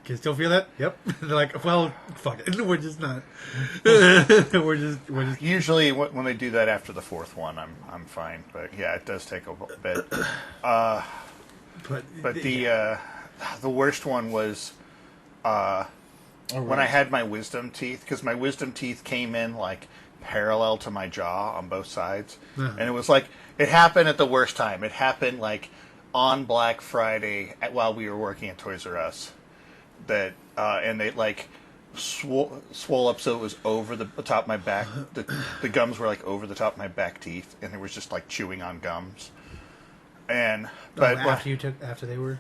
can you still feel that? Yep. They're like, well, fuck it. We're just not. we're just. Usually, when they do that after the fourth one, I'm fine. But yeah, it does take a bit. But the worst one was when I had my wisdom teeth, because my wisdom teeth came in like parallel to my jaw on both sides, and it was like it happened at the worst time. It happened like on Black Friday while we were working at Toys R Us. That and they like swole up so it was over the top of my back. The gums were like over the top of my back teeth, and it was just like chewing on gums. And but after they were.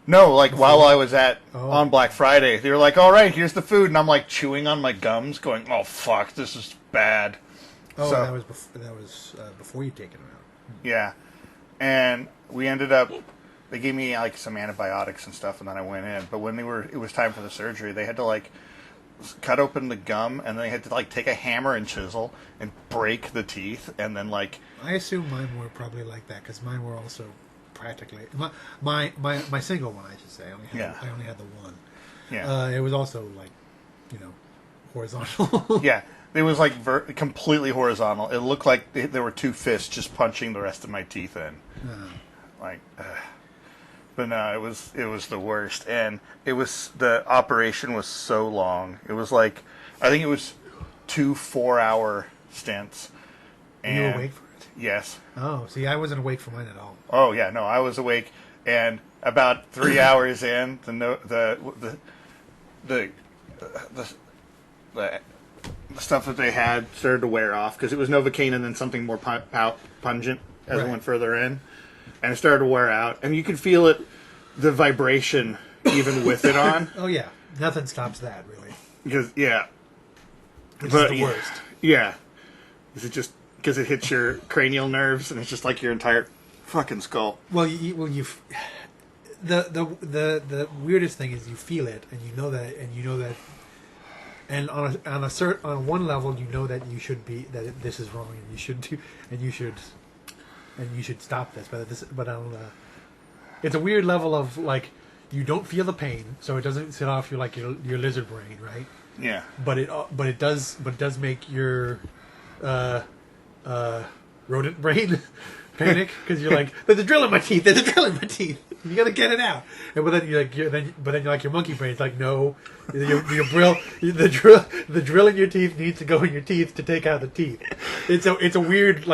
No, like before? while I was on Black Friday, they were like, "All right, here's the food," and I'm like chewing on my gums, going, "Oh fuck, this is bad." Oh, so, that was before you taken them out. Yeah, and we ended up. They gave me like some antibiotics and stuff, and then I went in. But when it was time for the surgery, they had to like cut open the gum, and then they had to like take a hammer and chisel and break the teeth, and then like. I assume mine were probably like that because mine were also practically my single one, I should say. I only had the one. Yeah. It was also like, horizontal. Yeah. It was like completely horizontal. It looked like there were two fists just punching the rest of my teeth in. But no, it was the worst, and the operation was so long. It was like I think it was 2 4-hour stints. And you were awake for it? Yes. Oh, see, I wasn't awake for mine at all. Oh yeah, no, I was awake, and about 3 hours in, the stuff that they had started to wear off because it was Novocaine and then something more pungent as it went further in. And it started to wear out, and you could feel it, the vibration, even with it on. Oh yeah, nothing stops that really. Because it's the worst. Yeah, is it just because it hits your cranial nerves, and it's just like your entire fucking skull. Well, the weirdest thing is you feel it, and you know that, and on one level you know that this is wrong, and you should stop this. But on it's a weird level of like you don't feel the pain, so it doesn't set off your lizard brain, right? Yeah. But it does make your rodent brain panic because you're like, there's a drill in my teeth. There's a drill in my teeth. You gotta get it out. And but then your monkey brain's like, no, the drill in your teeth needs to go in your teeth to take out the teeth. It's a weird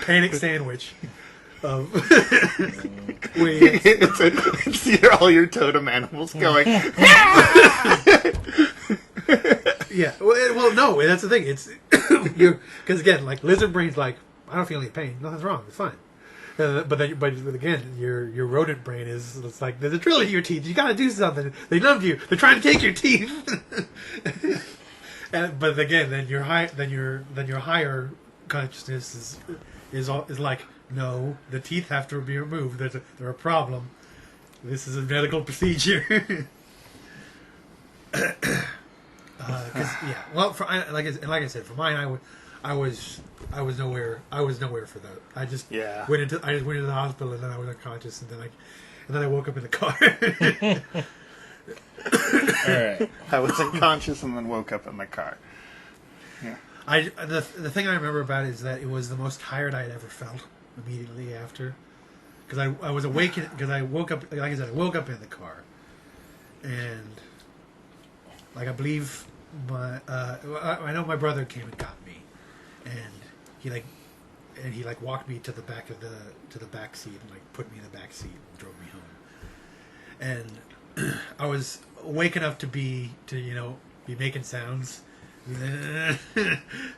panic sandwich. It's all your totem animals going. Yeah. Well, no, that's the thing. It's because again, like lizard brain's like, I don't feel any pain. Nothing's wrong. It's fine. But again, your rodent brain it's like there's a drill in your teeth. You got to do something. They love you. They're trying to take your teeth. But again, then your higher consciousness is like, no, the teeth have to be removed. They're a problem. This is a medical procedure. Well, like I said, for mine, I was nowhere for that. I just went into the hospital, and then I was unconscious, and then I woke up in the car. All right. I was unconscious and then woke up in my car. Yeah. The thing I remember about it is that it was the most tired I had ever felt immediately after, because I was awake because I woke up, like I said, I woke up in the car, and like I believe I know my brother came and got me, and he walked me to the back seat and like put me in the back seat and drove me home, and I was awake enough to be making sounds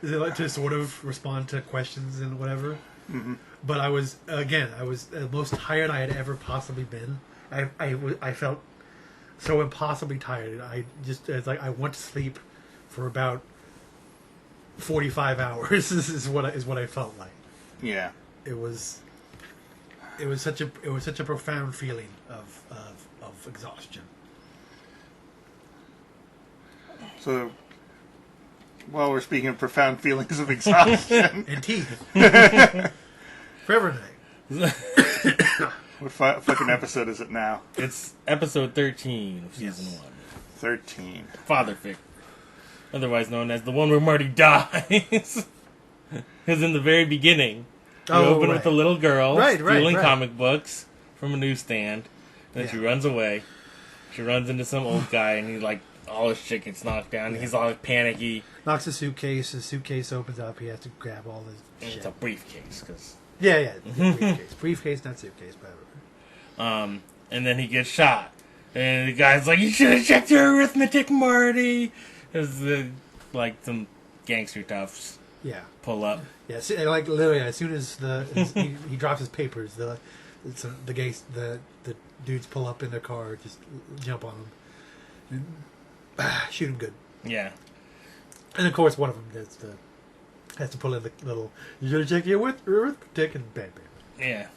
to sort of respond to questions and whatever. Mm-hmm. But I was the most tired I had ever possibly been. I felt so impossibly tired. It's like I went to sleep for about 45 hours. This is what I felt like. Yeah. It was such a profound feeling of exhaustion. So, while we're speaking of profound feelings of exhaustion and teeth, forever night. What fucking episode is it now? It's episode 13 of season 1. 13. Father figure. Otherwise known as the one where Marty dies. Because in the very beginning, you open with a little girl stealing comic books from a newsstand. And then she runs away. She runs into some old guy, and he's like, all his shit gets knocked down. And he's all panicky. Knocks a suitcase. His suitcase opens up. He has to grab all his shit. It's a briefcase. Cause... Yeah, briefcase. Briefcase, not suitcase, whatever. And then he gets shot. And the guy's like, you should have checked your arithmetic, Marty. There's like some gangster toughs. Yeah. Pull up. Yeah, like literally, as soon as he drops his papers, the dudes pull up in their car, just jump on him, and shoot him good. Yeah. And of course, one of them has to pull in the little. You should have checked your arithmetic and bam, bam. Yeah.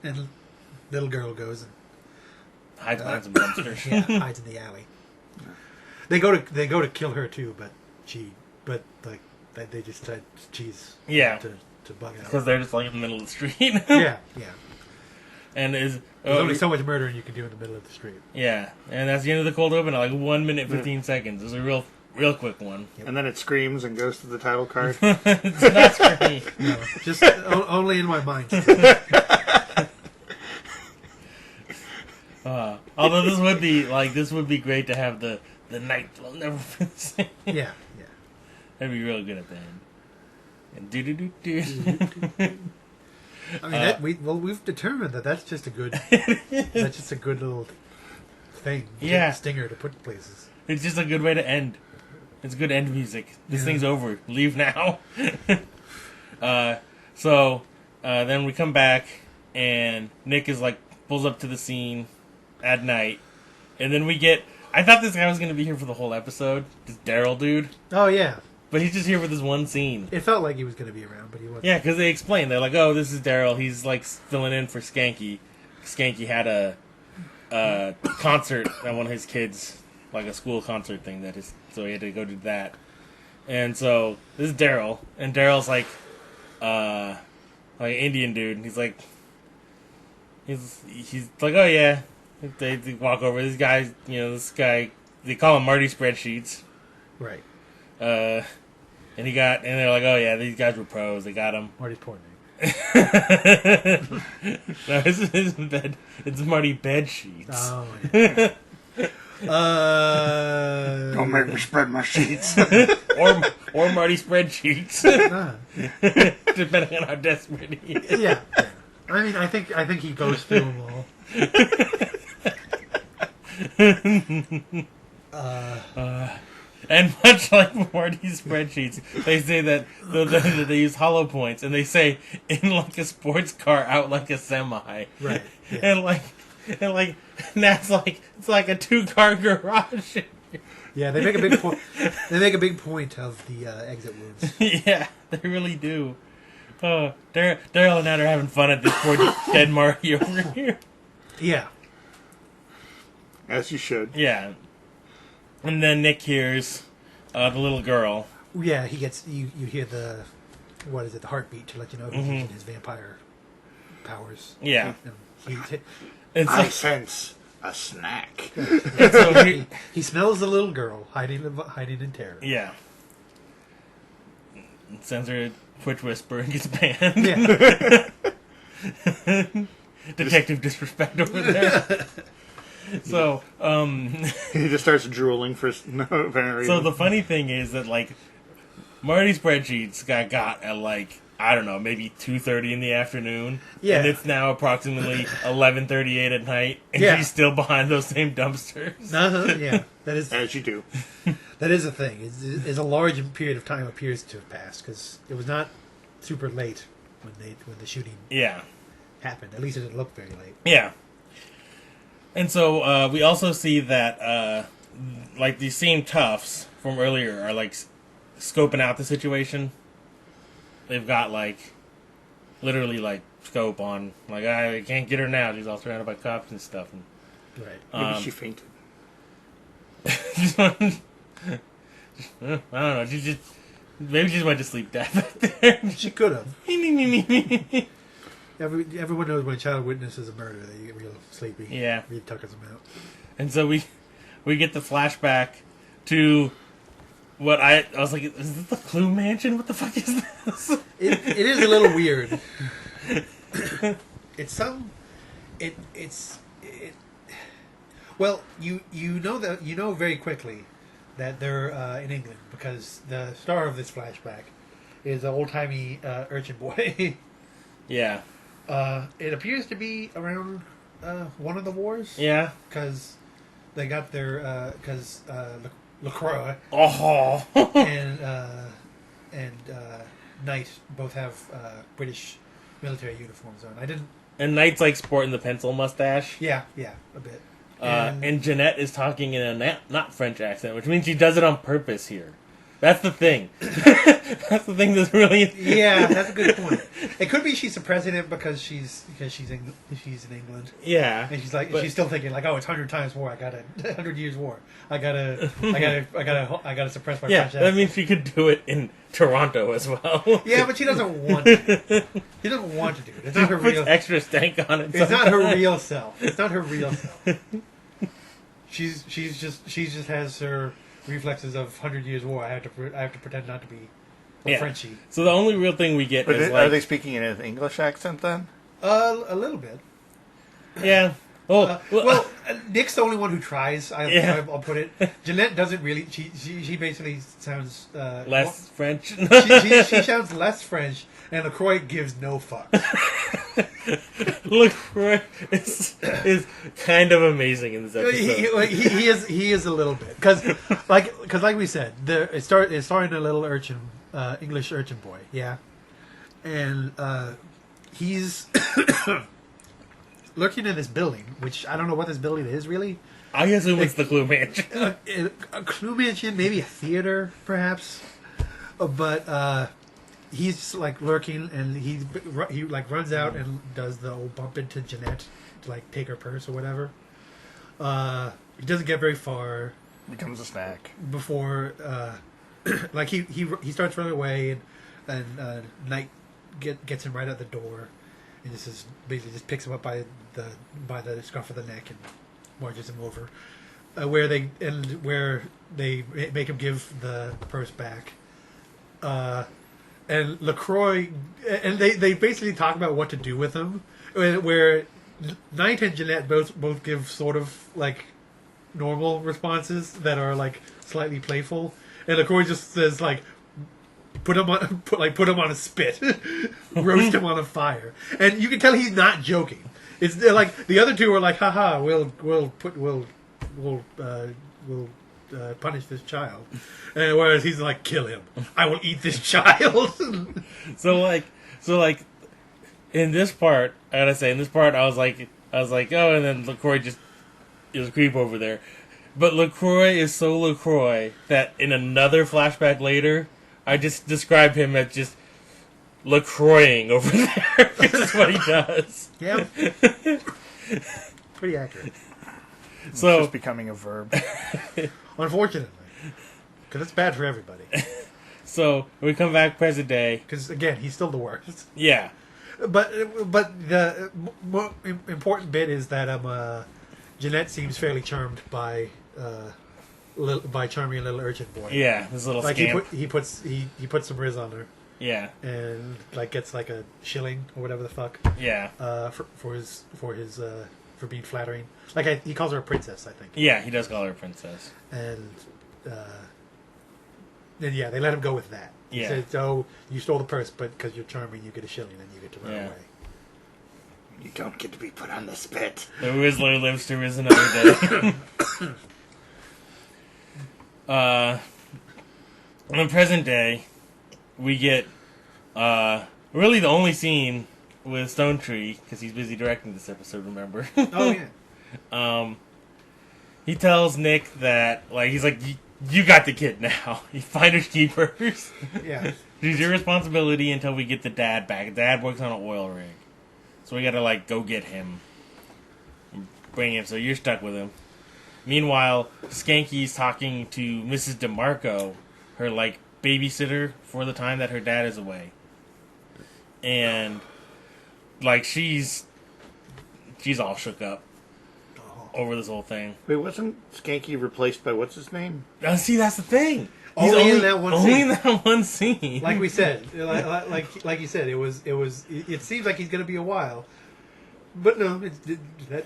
And little girl goes and hides behind some dumpsters. Yeah, hides in the alley. They go to kill her too, but they just tried cheese. Yeah. To bug out. Because they're just like in the middle of the street. Yeah. And there's only so much murdering you can do in the middle of the street. Yeah, and that's the end of the cold open. Like 1 minute 15 seconds. It's a real quick one. Yep. And then it screams and goes to the title card. It's not screaming. No, just only in my mind. Although this would be great to have the night will never be the same. Yeah. That'd be real good at the end. And do. I mean, we've determined that's just a good little thing. Yeah, stinger to put places. It's just a good way to end. It's good end music. This thing's over. Leave now. So then we come back, and Nick is like pulls up to the scene at night, and then we get. I thought this guy was going to be here for the whole episode. This Daryl dude. Oh yeah. But he's just here for this one scene. It felt like he was going to be around, but he wasn't. Yeah, because they explain. They're like, "Oh, this is Daryl. He's like filling in for Skanky. Skanky had a concert at one of his kids, like a school concert thing. So he had to go do that. And so this is Daryl, and Daryl's like an Indian dude. And he's like, oh yeah. They walk over. These guys, this guy. They call him Marty Spreadsheets. Right. And they're like, oh yeah, these guys were pros. They got him. Marty's porn name. No, it's Marty Bed Sheets. Oh yeah. Don't make me spread my sheets. or Marty Spreadsheets. Depending on how desperate he is. Yeah. I mean, I think he goes through them all. And much like Marty's Spreadsheets, they say that they use hollow points, and they say in like a sports car, out like a semi. Right. Yeah. And that's like it's like a 2-car garage. Yeah, they make a big point. They make a big point of the exit wounds. Yeah, they really do. Daryl and Nat are having fun at this poor dead Marty over here. Yeah. As you should. Yeah. And then Nick hears the little girl. Yeah, he gets you hear the heartbeat to let you know he's using his vampire powers. Yeah. I sense a snack. And so he smells the little girl hiding in terror. Yeah. Sends her a Twitch whisper and gets banned. Yeah. Detective disrespect over there. So, he just starts drooling for no apparent reason. So the funny thing is that, like, Marty Spreadsheets got at, like, I don't know, maybe 2:30 in the afternoon. Yeah. And it's now approximately 11:38 at night, and she's still behind those same dumpsters. Yeah. That is... As you do. That is a thing. Is a large period of time appears to have passed, because it was not super late when the shooting happened. At least it didn't look very late. Yeah. And so we also see that like these same toughs from earlier are like scoping out the situation. They've got like literally like scope on like I can't get her now. She's all surrounded by cops and stuff. And, right. Maybe she fainted. I don't know. Maybe she just went to sleep dead back there. She could have. Everyone knows when a child witnesses a murder, they get real sleepy. Yeah. Reed tuckers them out. And so we get the flashback to what I was like, is this the Clue Mansion? What the fuck is this? It is a little weird. Well, you know very quickly that they're in England because the star of this flashback is an old timey urchin boy. Yeah. It appears to be around one of the wars. Yeah. Because they got their LaCroix Oh. and Knight both have British military uniforms on. And Knight's like sporting the pencil mustache. Yeah, a bit. And Jeanette is talking in a not French accent, which means she does it on purpose here. That's the thing. That's the thing that's really... Yeah, that's a good point. It could be she's the president because she's in England. Yeah. And she's still thinking like, oh, it's 100 times war. 100 years war. I gotta suppress my French accent. That means she could do it in Toronto as well. Yeah, but she doesn't want to. She doesn't want to do it. It's not her real. Extra stank on it. It's not her real self. It's not her real self. She just has her reflexes of 100 Years War. I have to pretend not to be Frenchy. So the only real thing we get is are they speaking in an English accent then? A little bit. Yeah. Oh, Nick's the only one who tries. I'll put it. Jeanette doesn't really. She basically sounds less French. she sounds less French, and LaCroix gives no fucks. LaCroix is kind of amazing in this episode. He is a little bit because like we said, it's starring a little urchin, English urchin boy, yeah, and he's lurking in this building, which I don't know what this building is really. I assume it's the Clue Mansion. A Clue Mansion, maybe a theater, perhaps, but. He's like lurking, and he like runs out and does the old bump into Jeanette to like take her purse or whatever. He doesn't get very far. Becomes a snack Before, like he starts running away, and Knight gets him right at the door, and basically just picks him up by the scruff of the neck and marches him over, where they make him give the purse back. And LaCroix, and they basically talk about what to do with him, where Knight and Jeanette both give sort of like normal responses that are like slightly playful, and LaCroix just says like, put him on a spit, roast him on a fire, and you can tell he's not joking. It's like the other two are like, haha, we'll punish this child, and whereas he's like, kill him, I will eat this child. so like in this part, I gotta say, I was like oh, and then LaCroix just is a creep over there, but LaCroix is so LaCroix that in another flashback later, I just describe him as just LaCroixing over there. That's what he does. Yeah, pretty accurate. It's just becoming a verb. Unfortunately, because it's bad for everybody. So we come back present day. Because again, he's still the worst. Yeah, but the more important bit is that Jeanette seems fairly charmed by charming little urchin boy. Yeah, this little like scamp. he puts some riz on her. Yeah, and like gets like a shilling or whatever the fuck. Yeah, for being flattering. Like he calls her a princess, I think. Yeah, he does call her a princess. And then yeah, they let him go with that. He Yeah. says, "Oh, you stole the purse, but because you're charming, you get a shilling and you get to run away. You don't get to be put on the spit." The Rizzler lives to riz another day. In the present day, we get really the only scene with Stone Tree, because he's busy directing this episode, remember? Oh yeah. He tells Nick that, like, he's like, you got the kid now. You finders keepers. Yeah. It's your responsibility until we get the dad back. Dad works on an oil rig. So we gotta, like, go get him. And bring him, so you're stuck with him. Meanwhile, Skanky's talking to Mrs. DeMarco, her, like, babysitter for the time that her dad is away. And, like, she's all shook up over this whole thing. Wait, wasn't Skanky replaced by what's his name? See, that's the thing. Only in that one only scene. in that one scene. Like we said, like you said, it seems like he's going to be a while. But no,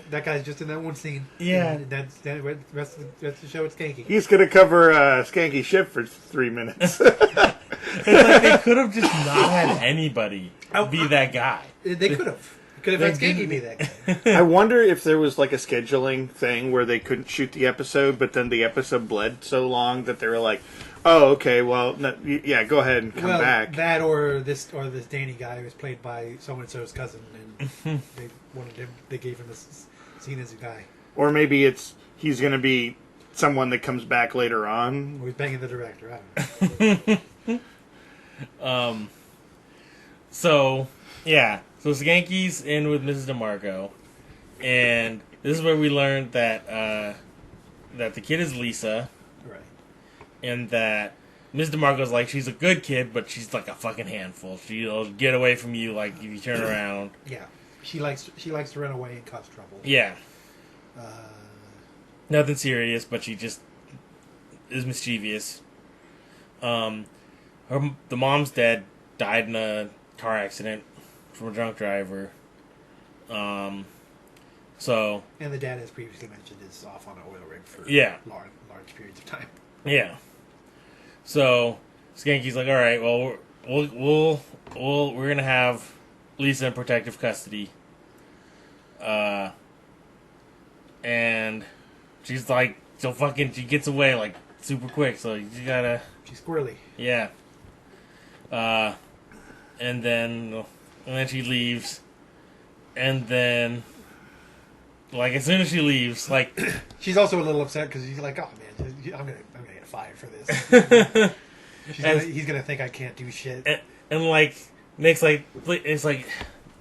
that guy's just in that one scene. Yeah. And that's the rest of the show. It's Skanky. He's going to cover Skanky ship for 3 minutes. It's like they could have just not had anybody be that guy. They could have. Could have had Skanky be that guy. I wonder if there was like a scheduling thing where they couldn't shoot the episode, but then the episode bled so long that they were like, "Oh, okay, well, no, yeah, go ahead and come back." That or this Danny guy who was played by so and so's cousin, and they wanted him. They gave him this scene as a guy. Or maybe he's going to be someone that comes back later on. Or he's banging the director. I don't know. So yeah. So Skanky's in with Mrs. DeMarco, and this is where we learned that that the kid is Lisa, Right. and that Mrs. DeMarco's like, she's a good kid, but she's like a fucking handful. She'll get away from you like if you turn around. Yeah. She likes to run away and cause trouble. Yeah. Nothing serious, but she just is mischievous. The mom's dad died in a car accident from a drunk driver. So. And the dad, as previously mentioned, is off on an oil rig for large periods of time. Yeah. So Skanky's like, all right, well, we're gonna have Lisa in protective custody. And she's like, she gets away like super quick. So you gotta. She's squirrely. Yeah. And then she leaves, and then, like, as soon as she leaves, like, she's also a little upset because she's like, "Oh man, I'm gonna get fired for this." He's gonna think I can't do shit. And like Nick's like, it's like,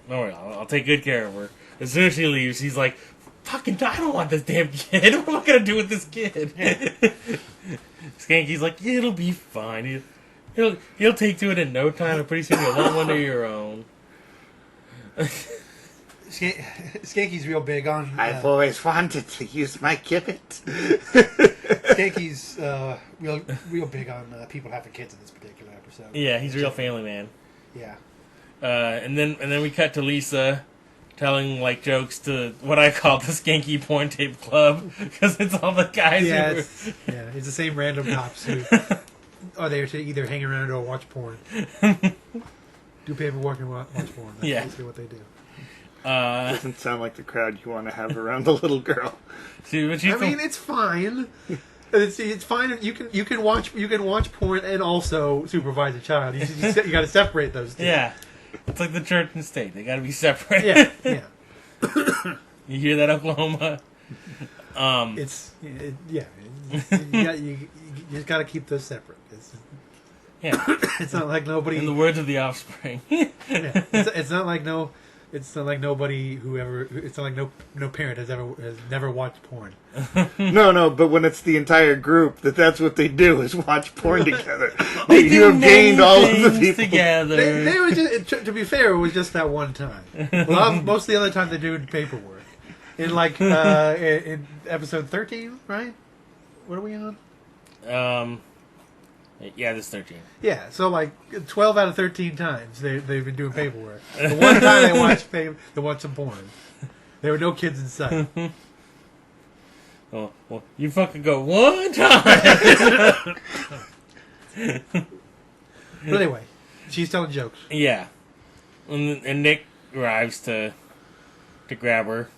don't worry, I'll take good care of her. As soon as she leaves, he's like, "Fucking, I don't want this damn kid. What am I gonna do with this kid?" Skanky's like, yeah, "It'll be fine. He'll take to it in no time, and pretty soon you'll want one of your own." Skanky's real big on. I've always wanted to use my gibbet. Skanky's real big on people having kids in this particular episode. Yeah, he's a real family man. Yeah. And then we cut to Lisa telling like jokes to what I call the Skanky Porn Tape Club, because it's all the guys. It's the same random cops who are there to either hang around or watch porn. Do paperwork and watch porn. That's basically what they do. Doesn't sound like the crowd you want to have around the little girl. See, I mean, it's fine. It's fine. You can watch porn and also supervise a child. You got to separate those two. Yeah, it's like the church and state. They got to be separate. Yeah. You hear that, Oklahoma? You just got to keep those separate. It's not like nobody. In the words of The Offspring. It's not like no. It's not like nobody who ever. It's not like no parent has never watched porn. No, but when it's the entire group, that's what they do is watch porn together. You have gained all of the people together. They were just, to be fair, it was just that one time. Most of the other time they're doing paperwork. In in episode 13, right? What are we on? Yeah, this 13. Yeah, so like 12 out of 13 times they've been doing paperwork. The one time they watched some porn. There were no kids in sight. Oh, well, you fucking go one time. But anyway, she's telling jokes. Yeah, and Nick arrives to grab her,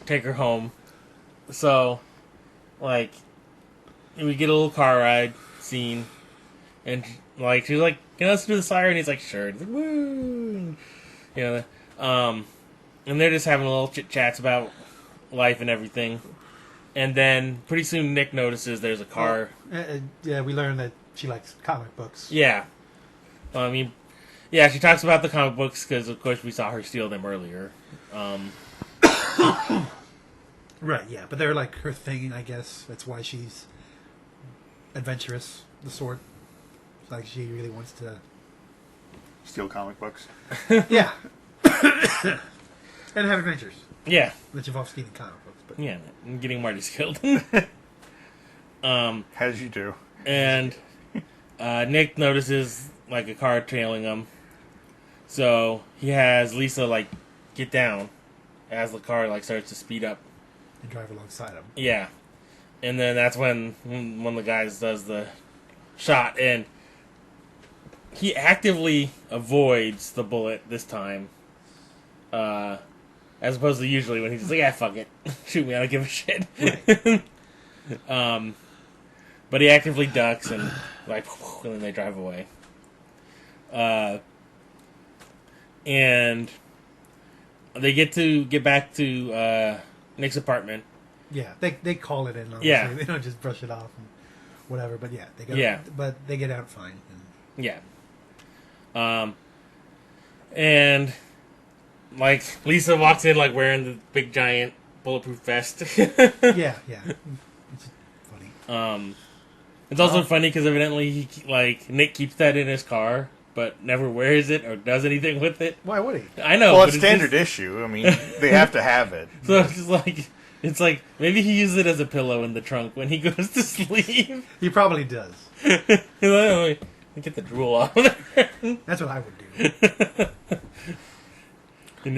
take her home. So, like, we get a little car ride scene, and like she's like, "Can I listen to the siren?" He's like, "Sure." He's like, "Woo!" And they're just having a little chit chats about life and everything. And then pretty soon Nick notices there's a car. Yeah, we learned that she likes comic books. Yeah, I mean, yeah, she talks about the comic books because of course we saw her steal them earlier. Right. Yeah, but they're like her thing, I guess. That's why she's adventurous, the sort. like she really wants to. Steal comic books. Yeah. And have adventures. Yeah. Which involve stealing comic books. But Yeah, and getting Marty's killed. As you do. And Nick notices like a car trailing him. So he has Lisa like get down as the car like starts to speed up. and drive alongside him. Yeah. And then that's when one of the guys does the shot, and he actively avoids the bullet this time. As opposed to usually when he's just like, yeah, fuck it. Shoot me, I don't give a shit. Right. But he actively ducks and like, and then they drive away. And they get back to Nick's apartment. Yeah, they call it in. Obviously. Yeah. They don't just brush it off and whatever. But yeah, but they get out fine. And Yeah. And like Lisa walks in like wearing the big giant bulletproof vest. yeah. It's funny. It's also funny because evidently Nick keeps that in his car, but never wears it or does anything with it. Why would he? I know. Well, but it's standard issue. I mean, they have to have it. So it's like maybe he uses it as a pillow in the trunk when he goes to sleep. He probably does. Get the drool off of there. That's what I would do.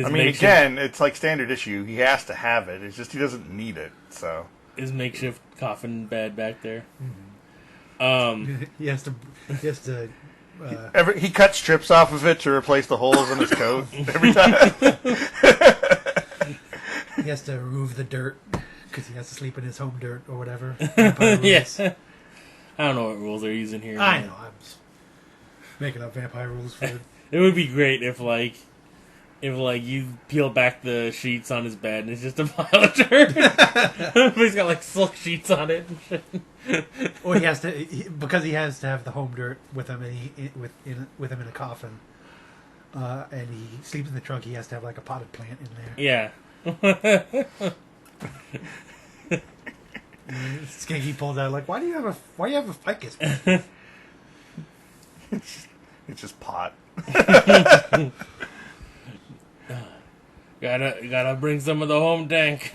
I mean, again, it's like standard issue. He has to have it. It's just he doesn't need it. So his makeshift coffin bed back there. He has to. he cuts strips off of it to replace the holes in his coat every time. He has to remove the dirt because he has to sleep in his home dirt or whatever. Yes. I don't know what rules they're using here. I know. I'm just making up vampire rules for it. It would be great if you peel back the sheets on his bed and it's just a pile of dirt. But he's got like silk sheets on it and shit. Or he has to because he has to have the home dirt with him with him in a coffin. And he sleeps in the trunk. He has to have like a potted plant in there. Yeah. Skanky pulls out like, why do you have a ficus plant? It's just pot. Gotta bring some of the home tank.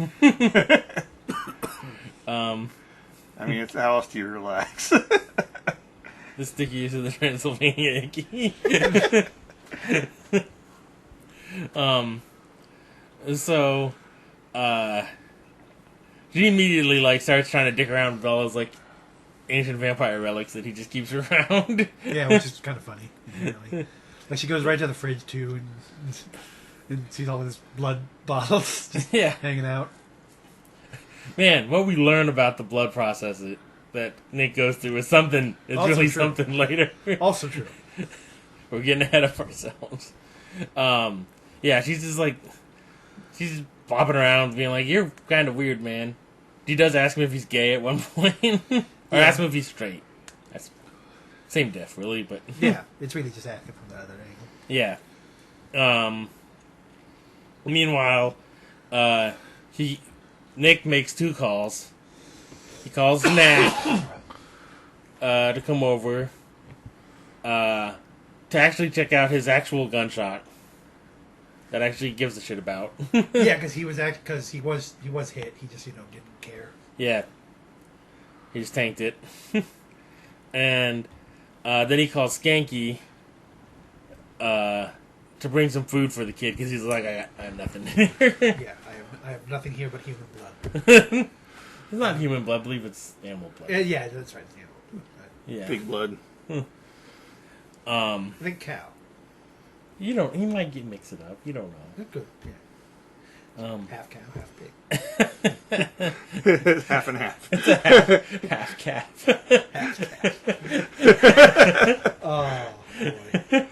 I mean, it's how else do you relax? The stickiest of the Transylvania Yankee. So, she immediately starts trying to dick around with all those ancient vampire relics that he just keeps around. Yeah, which is kind of funny. Really. Like she goes right to the fridge too, and sees all this blood bottles just hanging out. Man, what we learn about the blood process that Nick goes through is something. It's Also really true. something later. Also true. We're getting ahead of ourselves. Yeah, she's just bopping around, being like, "You're kind of weird, man." She does ask him if he's gay at one point, or ask him if he's straight. That's same diff, really, but yeah, it's really just asking from the other angle. yeah. Meanwhile, Nick makes 2 calls. He calls Nat to come over to actually check out his actual gunshot that actually gives a shit about. Yeah, because he was hit. He just didn't care. Yeah, he just tanked it, and then he calls Skanky to bring some food for the kid because he's like, I have nothing here. Yeah, I have nothing here but human blood. It's not human blood. I believe it's animal blood. Yeah, that's right. It's animal blood. Yeah, Pig blood. I think cow. You don't. He might mix it up. You don't know. That's good. Yeah. Half cow, half pig. Half and half. Half calf. Half calf. Oh boy.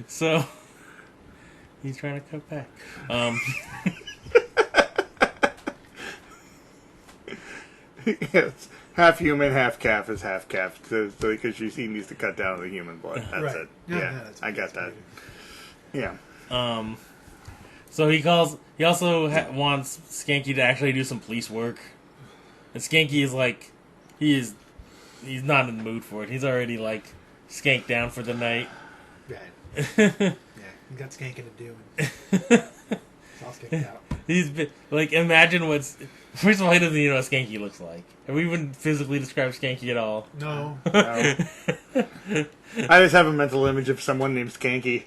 So he's trying to cut back. Yes. Half human, half calf is half calf. So because he needs to cut down the human blood. That's Right. it. Yeah, I got that. Yeah. So he calls. He also wants Skanky to actually do some police work. And Skanky is he is he's not in the mood for it. He's already like skanked down for the night. Right. Yeah, he got skanking to do. And it's all skanked out. He's been, like, imagine what's. First of all, he doesn't even know what Skanky looks like. Have we even physically described Skanky at all? No. No. I just have a mental image of someone named Skanky.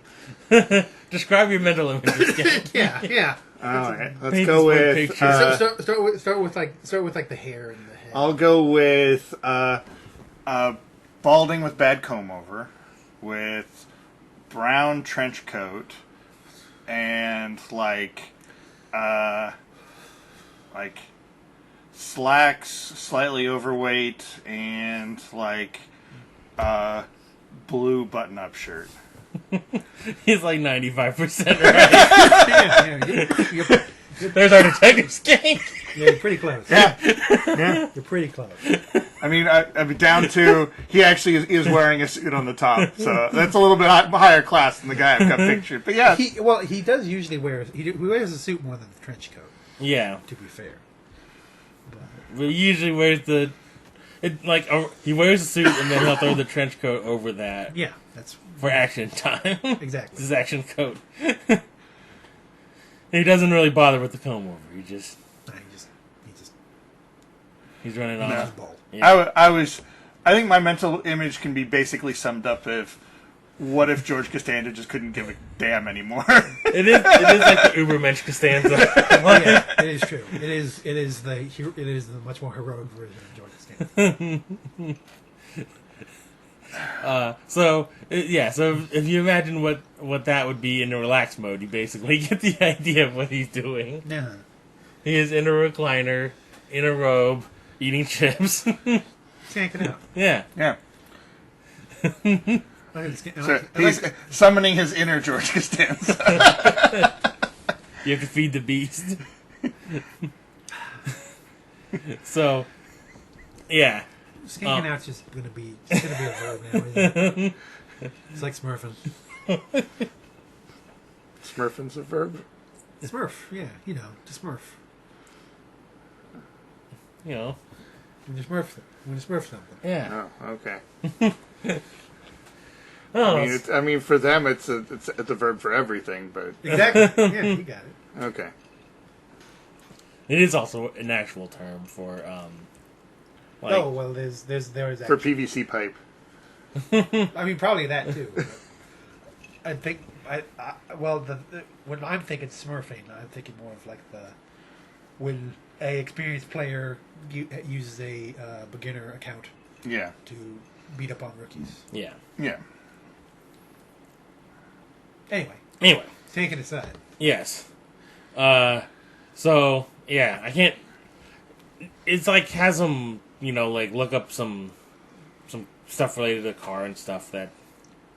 Describe your mental image of Skanky. Yeah. All right, let's Paint go this one with. picture. Start with like the hair and the head. I'll go with. Balding with bad comb over, with brown trench coat, and like slacks, slightly overweight, and like blue button-up shirt. He's like 95% right. Yeah, There's our detective Skank. you're pretty close. Yeah, You're pretty close. I mean down to he actually is wearing a suit on the top, so that's a little bit higher class than the guy I've got pictured. But yeah, He does usually wear he wears a suit more than the trench coat. Yeah. To be fair. But he usually wears the. He wears a suit and then he'll throw the trench coat over that. Yeah, that's For action time. exactly. His action coat. He doesn't really bother with the comb over. He just He's running No. off. ball. Yeah. I think my mental image can be basically summed up of what if George Costanza just couldn't give a damn anymore. It is like the Ubermensch Costanza. Yeah, it is true. It is the much more heroic version of George Costanza. So if you imagine what that would be in a relaxed mode, you basically get the idea of what he's doing. Yeah. He is in a recliner, in a robe, eating chips. Skanking out. Yeah. Yeah. So I he's like- summoning his inner George Costanza. You have to feed the beast. So, yeah. Skanking out's just gonna be a verb now. Isn't it? It's like smurfing. Smurfing's a verb. Smurf, yeah, to smurf. You know. When you smurf something. Yeah. Oh, okay. Oh, I mean, for them, it's a verb for everything, but Exactly. Yeah, you got it. okay. it is also an actual term for Oh well, there is For actually. PVC pipe. I mean, probably that too. But I think when I'm thinking smurfing, I'm thinking more of like when a experienced player uses a beginner account Yeah. to beat up on rookies. yeah. Yeah. Anyway, taking aside. Yes. So yeah, I can't. It's like has them, look up some stuff related to the car and stuff that.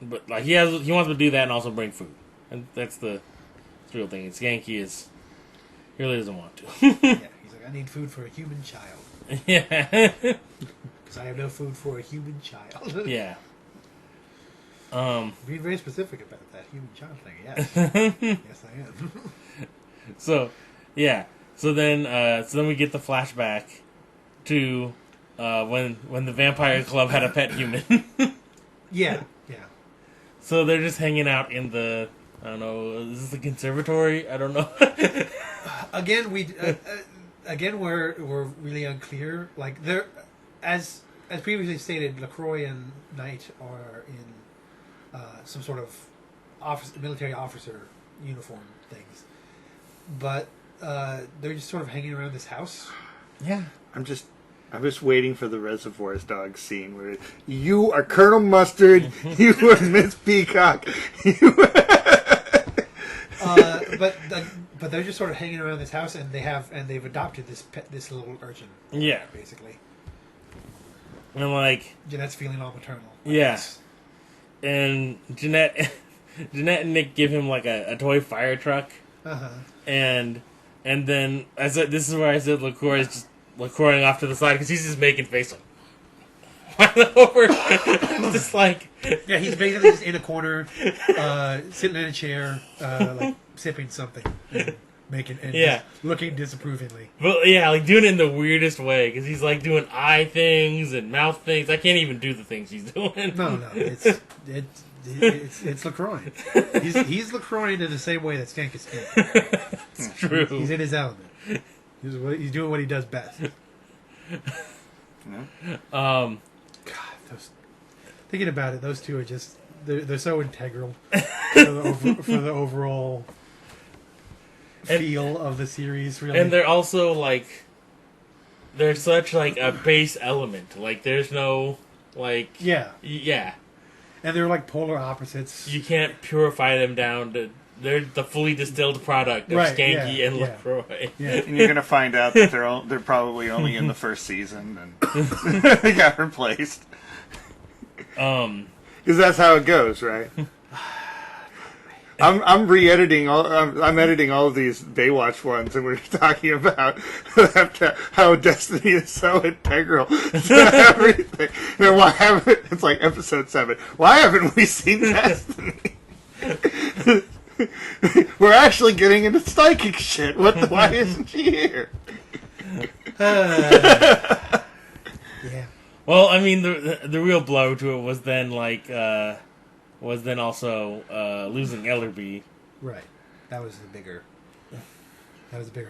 But like he wants to do that and also bring food, and that's the real thing. It's Yankee is he really doesn't want to. Yeah, he's like, I need food for a human child Yeah. because I have no food for a human child. Yeah. Being very specific about that human child thing. Yes, yes, I am. So, yeah. So then we get the flashback to when the Vampire Club had a pet human. Yeah. So they're just hanging out in the, I don't know, is this the conservatory? I don't know. Again, we're really unclear. Like there, as previously stated, LaCroix and Knight are in some sort of military officer uniform things, but they're just sort of hanging around this house. Yeah. I'm just waiting for the Reservoir Dogs scene where you are Colonel Mustard, you are Miss Peacock. But they're just sort of hanging around this house, and they've adopted this little urchin. Yeah. Basically, And like, Jeanette's feeling all maternal. yes. And Jeanette and Nick give him like a toy fire truck. Uh-huh. And then this is where I said LaCroix is just LaCroixing off to the side because he's just making face like over, just like Yeah, he's basically just in a corner, sitting in a chair, like sipping something. making and Yeah. just looking disapprovingly. But yeah, like doing it in the weirdest way because he's like doing eye things and mouth things. I can't even do the things he's doing. No, it's LaCroix. He's LaCroix in the same way that Skank is Skank. It's true. He's in his element. He's doing what he does best. God, thinking about it, those two are just they're so integral for the overall feel of the series. Really, And they're also like they're such like a base element. Like there's no like yeah, and they're like polar opposites. you can't purify them down to. They're the fully distilled product of Right, Skanky yeah, and yeah. LaCroix. Yeah, And you're gonna find out that they're probably only in the first season, and they got replaced. Um, Because that's how it goes, right? I'm re-editing I'm editing all of these Baywatch ones, and we're talking about how Destiny is so integral to everything. And why haven't it's like episode 7? Why haven't we seen Destiny? We're actually getting into psychic shit. Why isn't she here? yeah. well, I mean, the real blow to it was then also losing Ellerby. Right. That was the bigger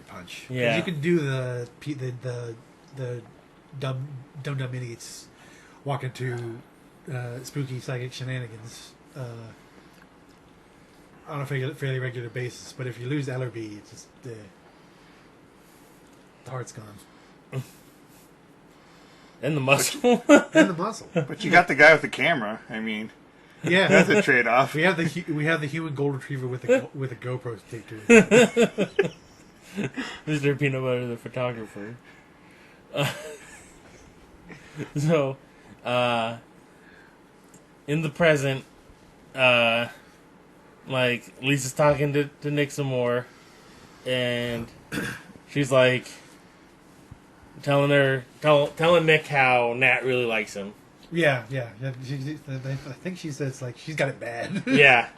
punch. 'Cause Yeah. you can do the dumb idiots walk into spooky psychic shenanigans on a fairly regular basis, but if you lose Ellerby, it's just the heart's gone And the muscle. and the muscle. But you got the guy with the camera. I mean, Yeah, that's a trade-off. we have the human gold retriever with a GoPro taped to it. Mr. Peanut Butter, the photographer. So, in the present, like, Lisa's talking to Nick some more, and she's like, telling Nick how Nat really likes him. Yeah. I think she says like she's got it bad. Yeah.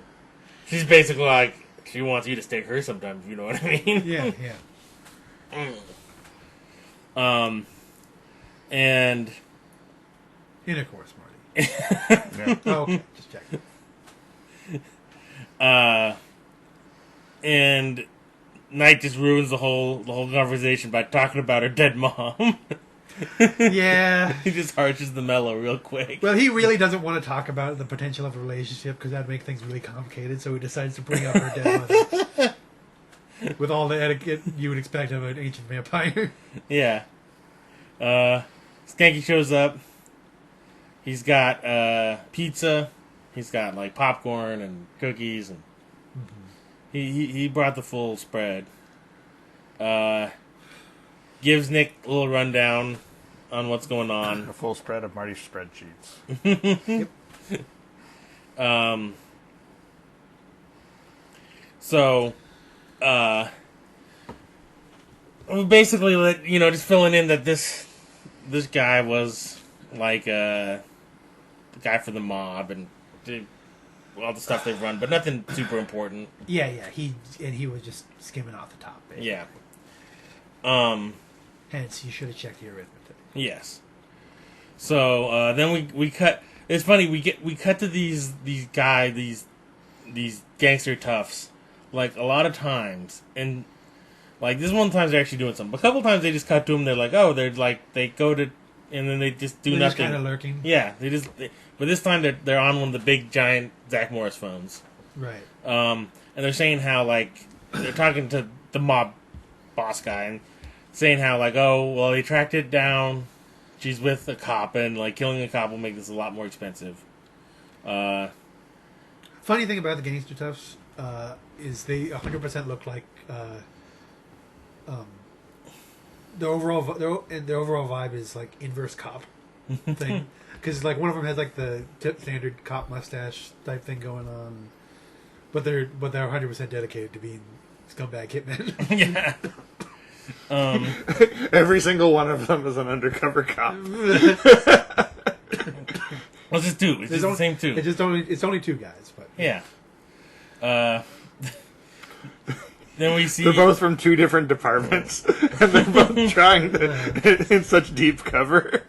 She's basically like, she wants you to stick her sometimes, you know what I mean? yeah. And Intercourse, Marty. Yeah. Oh, okay, just checking. and Knight just ruins the whole conversation by talking about her dead mom. Yeah. He just arches the mellow real quick. Well, he really doesn't want to talk about the potential of a relationship because that'd make things really complicated. So he decides to bring up her dead mother with all the etiquette you would expect of an ancient vampire. Yeah. Skanky shows up. He's got pizza. He's got like popcorn and cookies, and he brought the full spread. Gives Nick a little rundown on what's going on. A full spread of Marty's spreadsheets. So, basically, just filling in that this guy was like the guy for the mob and did all the stuff they've run, but nothing super important. Yeah. He was just skimming off the top. Basically. Yeah. Hence, you should have checked the arithmetic. Yes. So then we cut. It's funny we cut to these gangster toughs like a lot of times, and like this one time they're actually doing something. A couple times they just cut to them. They're like, oh, they go to, and then they just do They're nothing. just kind of lurking. Yeah, but this time they're on one of the big giant Zach Morris phones. Right. And they're saying how like they're talking to the mob boss guy and saying how like, oh well, they tracked it down. She's with a cop, and like killing a cop will make this a lot more expensive. Funny thing about the gangster toughs is they 100% look like their overall vibe is like inverse cop thing, because like one of them has like the standard cop mustache type thing going on, but they're 100% dedicated to being scumbag hitmen. Yeah. Every single one of them is an undercover cop. Well, it's just two. It's just the same two. It's only two guys, but Yeah. then we see They're both from two different departments, and they're both trying to in such deep cover.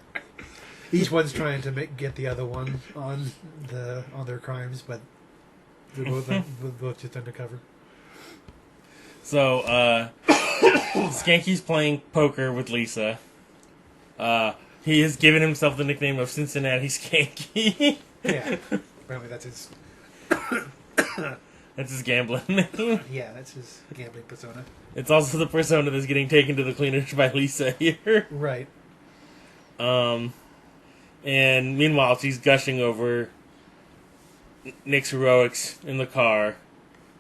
Each one's trying to get the other one on their crimes, but they're both just undercover. So, Skanky's playing poker with Lisa. He has given himself the nickname of Cincinnati Skanky. Yeah, apparently that's his. That's his gambling name. Yeah, that's his gambling persona. It's also the persona that's getting taken to the cleaners by Lisa here. Right. And meanwhile, she's gushing over Nick's heroics in the car.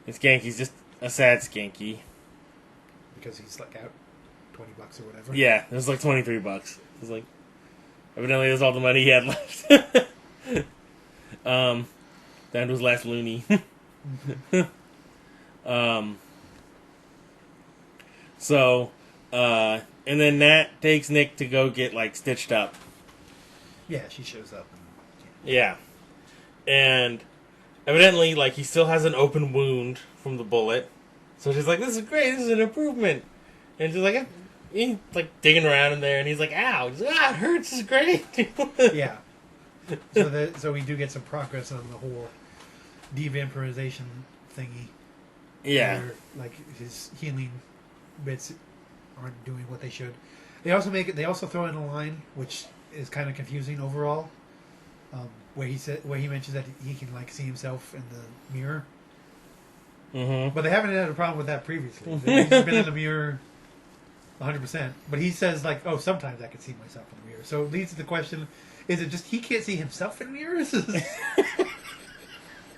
And Skanky's just a sad Skanky. Because he's like out $20 or whatever. Yeah, it was like $23. It's like, evidently that's all the money he had left. Down to his last loony. And then Nat takes Nick to go get, like, stitched up. Yeah, she shows up. Yeah. And evidently, like, he still has an open wound from the bullet. So she's like, this is great, this is an improvement. And she's like, he's like digging around in there, and he's like, ow. He's like, it hurts, this is great. Yeah. So we do get some progress on the whole devampirization thingy. Yeah. Where, like, his healing bits aren't doing what they should. They also throw in a line which is kind of confusing overall, where he mentions that he can like see himself in the mirror. Mm-hmm. But they haven't had a problem with that previously. He's been in the mirror 100%. But he says like, oh, sometimes I can see myself in the mirror. So it leads to the question: is it just he can't see himself in mirrors?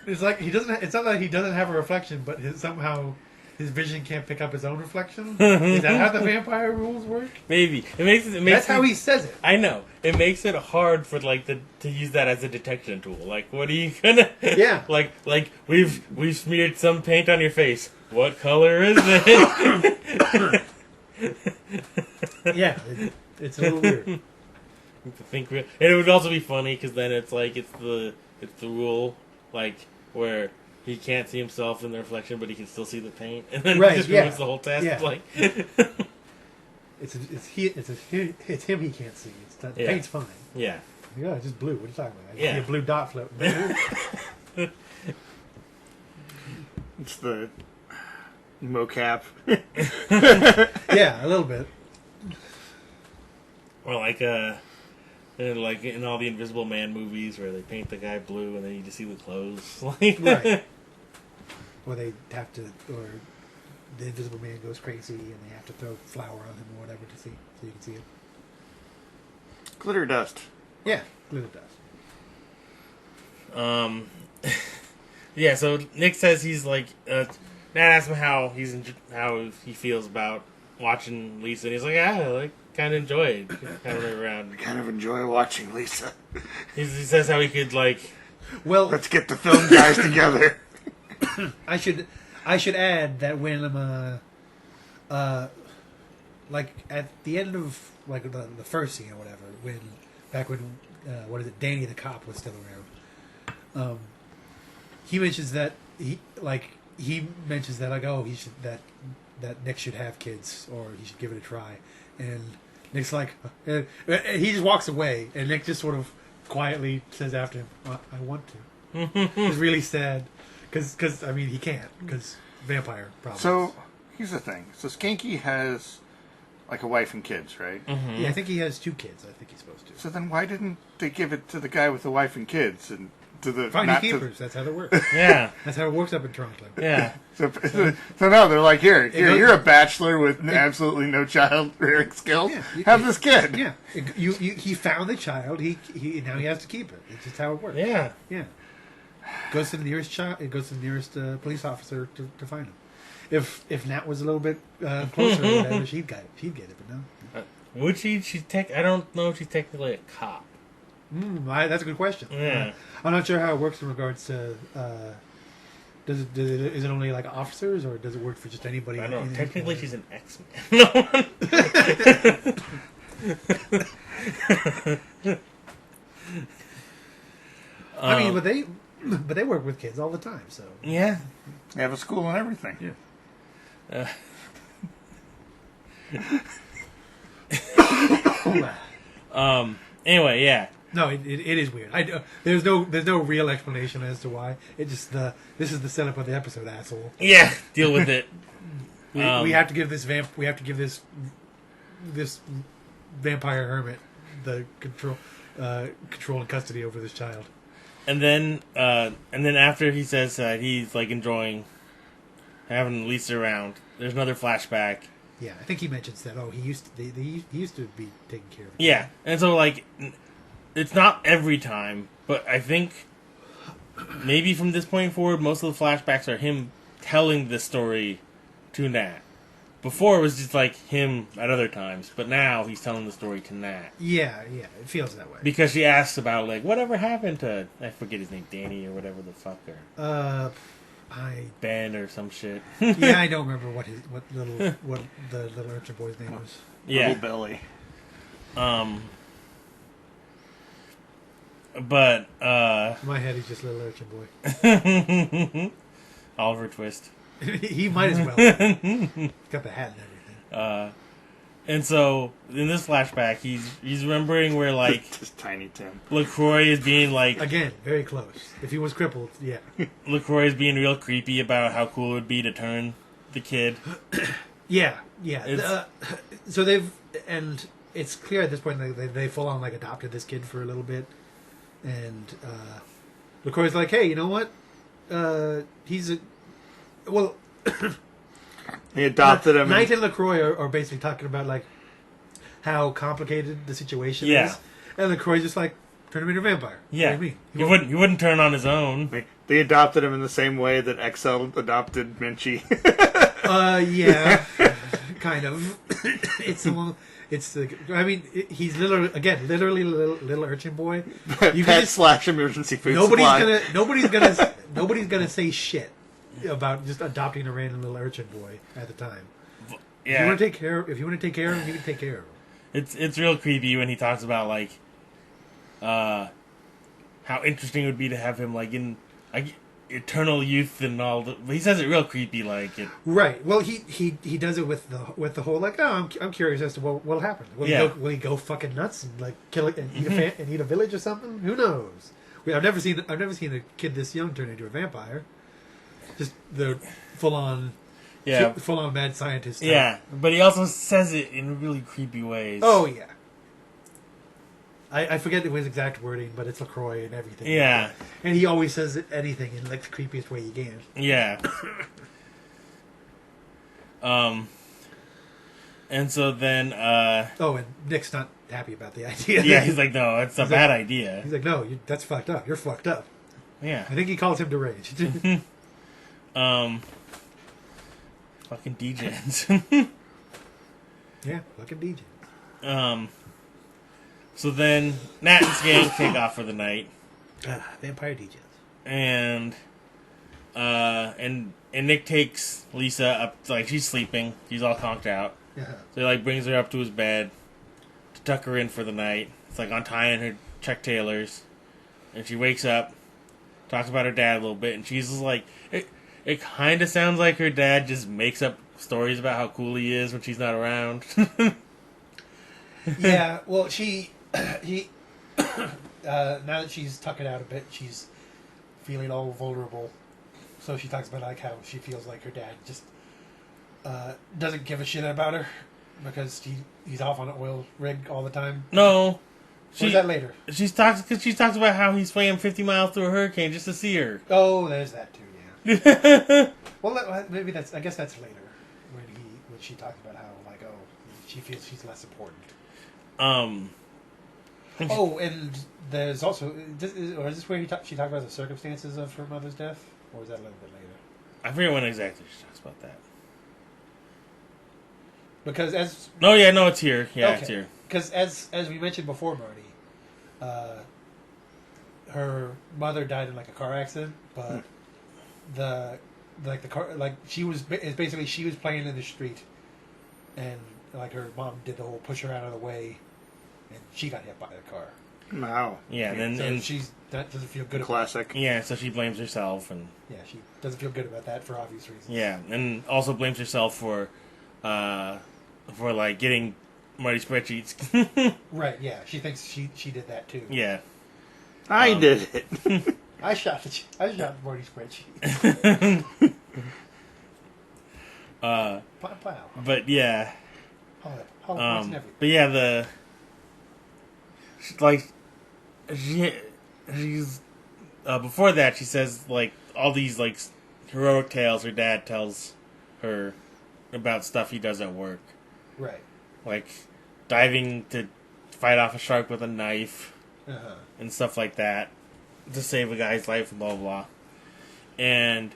It's like he doesn't. It's not that he doesn't have a reflection, but somehow his vision can't pick up his own reflection. Is that how the vampire rules work? Maybe That's how he says it. I know it makes it hard for like to use that as a detection tool. Like, what are you gonna? Yeah. like we've smeared some paint on your face. What color is it? Yeah, it's a little weird. And it would also be funny because then it's like it's the rule like where he can't see himself in the reflection, but he can still see the paint, and then Right, it just yeah. ruins the whole test. Yeah. Like, It's him he can't see. The Yeah. paint's fine. yeah, Yeah, it's just blue. What are you talking about? I Yeah. see a blue dot floating. It's the mocap. Yeah, a little bit. or like in all the Invisible Man movies where they paint the guy blue and then you just see the clothes. Like, Right. Or they have to, or the Invisible Man goes crazy and they have to throw flour on him or whatever to see, so you can see it. Glitter dust. Yeah, glitter dust. Yeah, so Nick says he's like, Nat asks him how he feels about watching Lisa, and he's like, I like kind of enjoy it, kind of around. I kind of enjoy watching Lisa. He says how he could like, Well, Let's get the film guys together. I should add that when like at the end of like the first scene or whatever, back when Danny the cop was still around, he mentions that he mentions that like, oh, he should that Nick should have kids or he should give it a try, and Nick's like, he just walks away, and Nick just sort of quietly says after him, I want to. It's really sad. Because I mean, he can't, because vampire problems. So, here's the thing. So, Skanky has, like, a wife and kids, right? mm-hmm. Yeah, I think he has 2 kids. I think he's supposed to. So then why didn't they give it to the guy with the wife and kids? And to the Finding not to- keepers. That's how that works. yeah, That's how it works up in Toronto. yeah. So no, they're like, here, goes- you're a bachelor with absolutely no child rearing skills. Yeah, Have this kid. Yeah, he found the child. He now he has to keep it. It's just how it works. Yeah. Yeah. Goes to the nearest child. It goes to the nearest police officer to find him. If Nat was a little bit closer, or whatever, she'd get it. But no. Would she? I don't know if she's technically a cop. That's a good question. Yeah. I'm not sure how it works in regards to. Is it only like officers, or does it work for just anybody? I don't know. in- Technically, she's an X-Man. I mean, but they work with kids all the time. So Yeah. They have a school and everything. yeah. Anyway, yeah. No, it is weird. There's no real explanation as to why. It just this is the setup of the episode, asshole. Yeah, deal with it. We have to give this this vampire hermit the control and custody over this child. And then after he says that he's like enjoying having Lisa around, there's another flashback. Yeah, I think he mentions that. Oh, he used to he used to be taking care of it. Yeah, and so like it's not every time, but I think maybe from this point forward, most of the flashbacks are him telling the story to Nat. Before it was just like him at other times, but now he's telling the story to Nat. Yeah, it feels that way. Because she asks about like whatever happened to I forget his name, Danny or whatever the fuck or Ben or some shit. Yeah, I don't remember what the little urchin boy's name was. Yeah, Little Billy. But In my head, he's just little urchin boy. Oliver Twist. He might as well. He's got the hat and everything. And so in this flashback, he's remembering where like Just Tiny Tim. LaCroix is being like Again, very close. If he was crippled, yeah. LaCroix is being real creepy about how cool it would be to turn the kid. Yeah. It's- So they've, and it's clear at this point they full on like adopted this kid for a little bit, and LaCroix's like, hey, you know what? He's a well. He adopted him. Knight and LaCroix are basically talking about like how complicated the situation is, and LaCroix's just like turn him into a vampire. Yeah, What do you mean? he wouldn't turn on his own. They adopted him in the same way that XL adopted Minchie. Yeah, kind of. It's the one. It's the. I mean, he's literally little urchin boy. You Pet / emergency food nobody's supply. nobody's gonna say shit about just adopting a random little urchin boy at the time. If you Yeah, want to take care of him, you can take care of him. it's real creepy when he talks about like how interesting it would be to have him like in like eternal youth and all. He says it real creepy, like it. Right. Well, he does it with the whole like, oh, I'm curious as to what'll happen. Will he go fucking nuts and like kill it and eat a village or something? Who knows? I've never seen a kid this young turn into a vampire. Just the full on mad scientist type. Yeah, but he also says it in really creepy ways. Oh yeah. I forget his exact wording, but it's LaCroix and everything. Yeah. And he always says anything in like the creepiest way he can. Yeah. And so then Oh, and Nick's not happy about the idea. yeah, he's like, no, it's a bad idea. He's like, no, that's fucked up. You're fucked up. Yeah. I think he calls him deranged. Fucking DJs. Yeah, fucking DJ. So then Nat and Skank take off for the night. Vampire DJs. And Nick takes Lisa up, like she's sleeping. She's all conked out. Yeah. So he like brings her up to his bed to tuck her in for the night. It's like untying her Chuck Taylors. And she wakes up, talks about her dad a little bit, and she's just like, it kind of sounds like her dad just makes up stories about how cool he is when she's not around. Yeah, well, now that she's tucked out a bit, she's feeling all vulnerable. So she talks about like how she feels like her dad just doesn't give a shit about her because he's off on an oil rig all the time. No. Or is that later? She talks about how he's swaying 50 miles through a hurricane just to see her. Oh, there's that too. Yeah. Well, maybe I guess that's later when she talks about how like she feels she's less important. And there's also is this where she talked about the circumstances of her mother's death, or was that a little bit later? I forget when exactly she talks about that. Because it's here. Yeah, okay. It's here. Because as we mentioned before, Marty, her mother died in like a car accident, but the car she was playing in the street, and like her mom did the whole push her out of the way, and she got hit by the car. Wow. Yeah, and So then she's that doesn't feel good. Classic. yeah, so she blames herself, and She doesn't feel good about that for obvious reasons. yeah, and also blames herself for like getting Marty spreadsheets. Right. Yeah. She thinks she did that too. Yeah. I did it. I shot Marty's spreadsheet. Pow pow. But yeah, Holocaust and everything. but yeah, she's before that she says like all these like heroic tales her dad tells her about stuff he does at work, Right. like diving to fight off a shark with a knife and stuff like that to save a guy's life and blah blah blah. And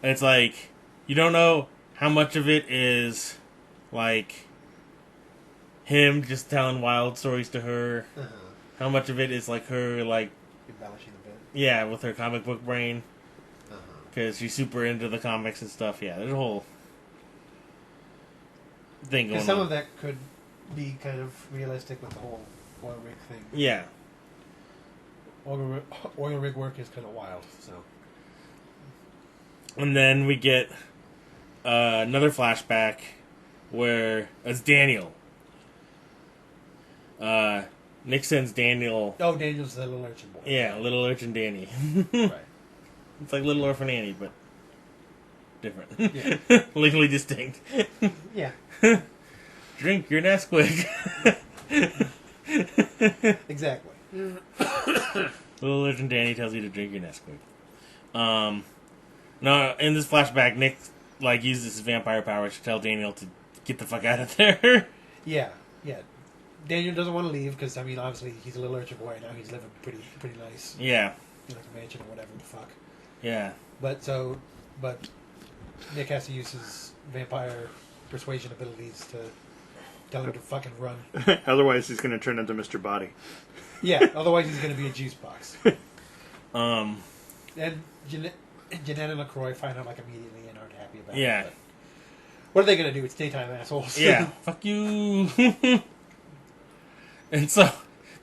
it's like you don't know how much of it is like him just telling wild stories to her. How much of it is like her like Embellishing a bit. yeah with her comic book brain because she's super into the comics and stuff. Yeah, there's a whole thing going on. Some of that could be kind of realistic with the whole oil rig thing. Yeah. Oil rig work is kind of wild. So. And then we get another flashback where it's Daniel. Nick sends Daniel. Oh, Daniel's the little urchin boy. Yeah, little urchin Danny. Right. It's like Little Orphan Annie, but different. Yeah. Legally distinct. Yeah. Drink your Nesquik. Exactly. Little urchin Danny tells you to drink your Nesquik. No, in this flashback, Nick like uses his vampire powers to tell Daniel to get the fuck out of there. Yeah. Yeah. Daniel doesn't want to leave because, I mean, obviously he's a little urchin boy now. He's living pretty nice. Yeah. Like a mansion or whatever the fuck. Yeah. But Nick has to use his vampire persuasion abilities to tell him to fucking run. Otherwise, he's going to turn into Mr. Body. Yeah, otherwise he's going to be a juice box. And Jeanette and LaCroix find out like immediately and aren't happy about Yeah. it. But what are they going to do? It's daytime assholes. Yeah. Fuck you. And so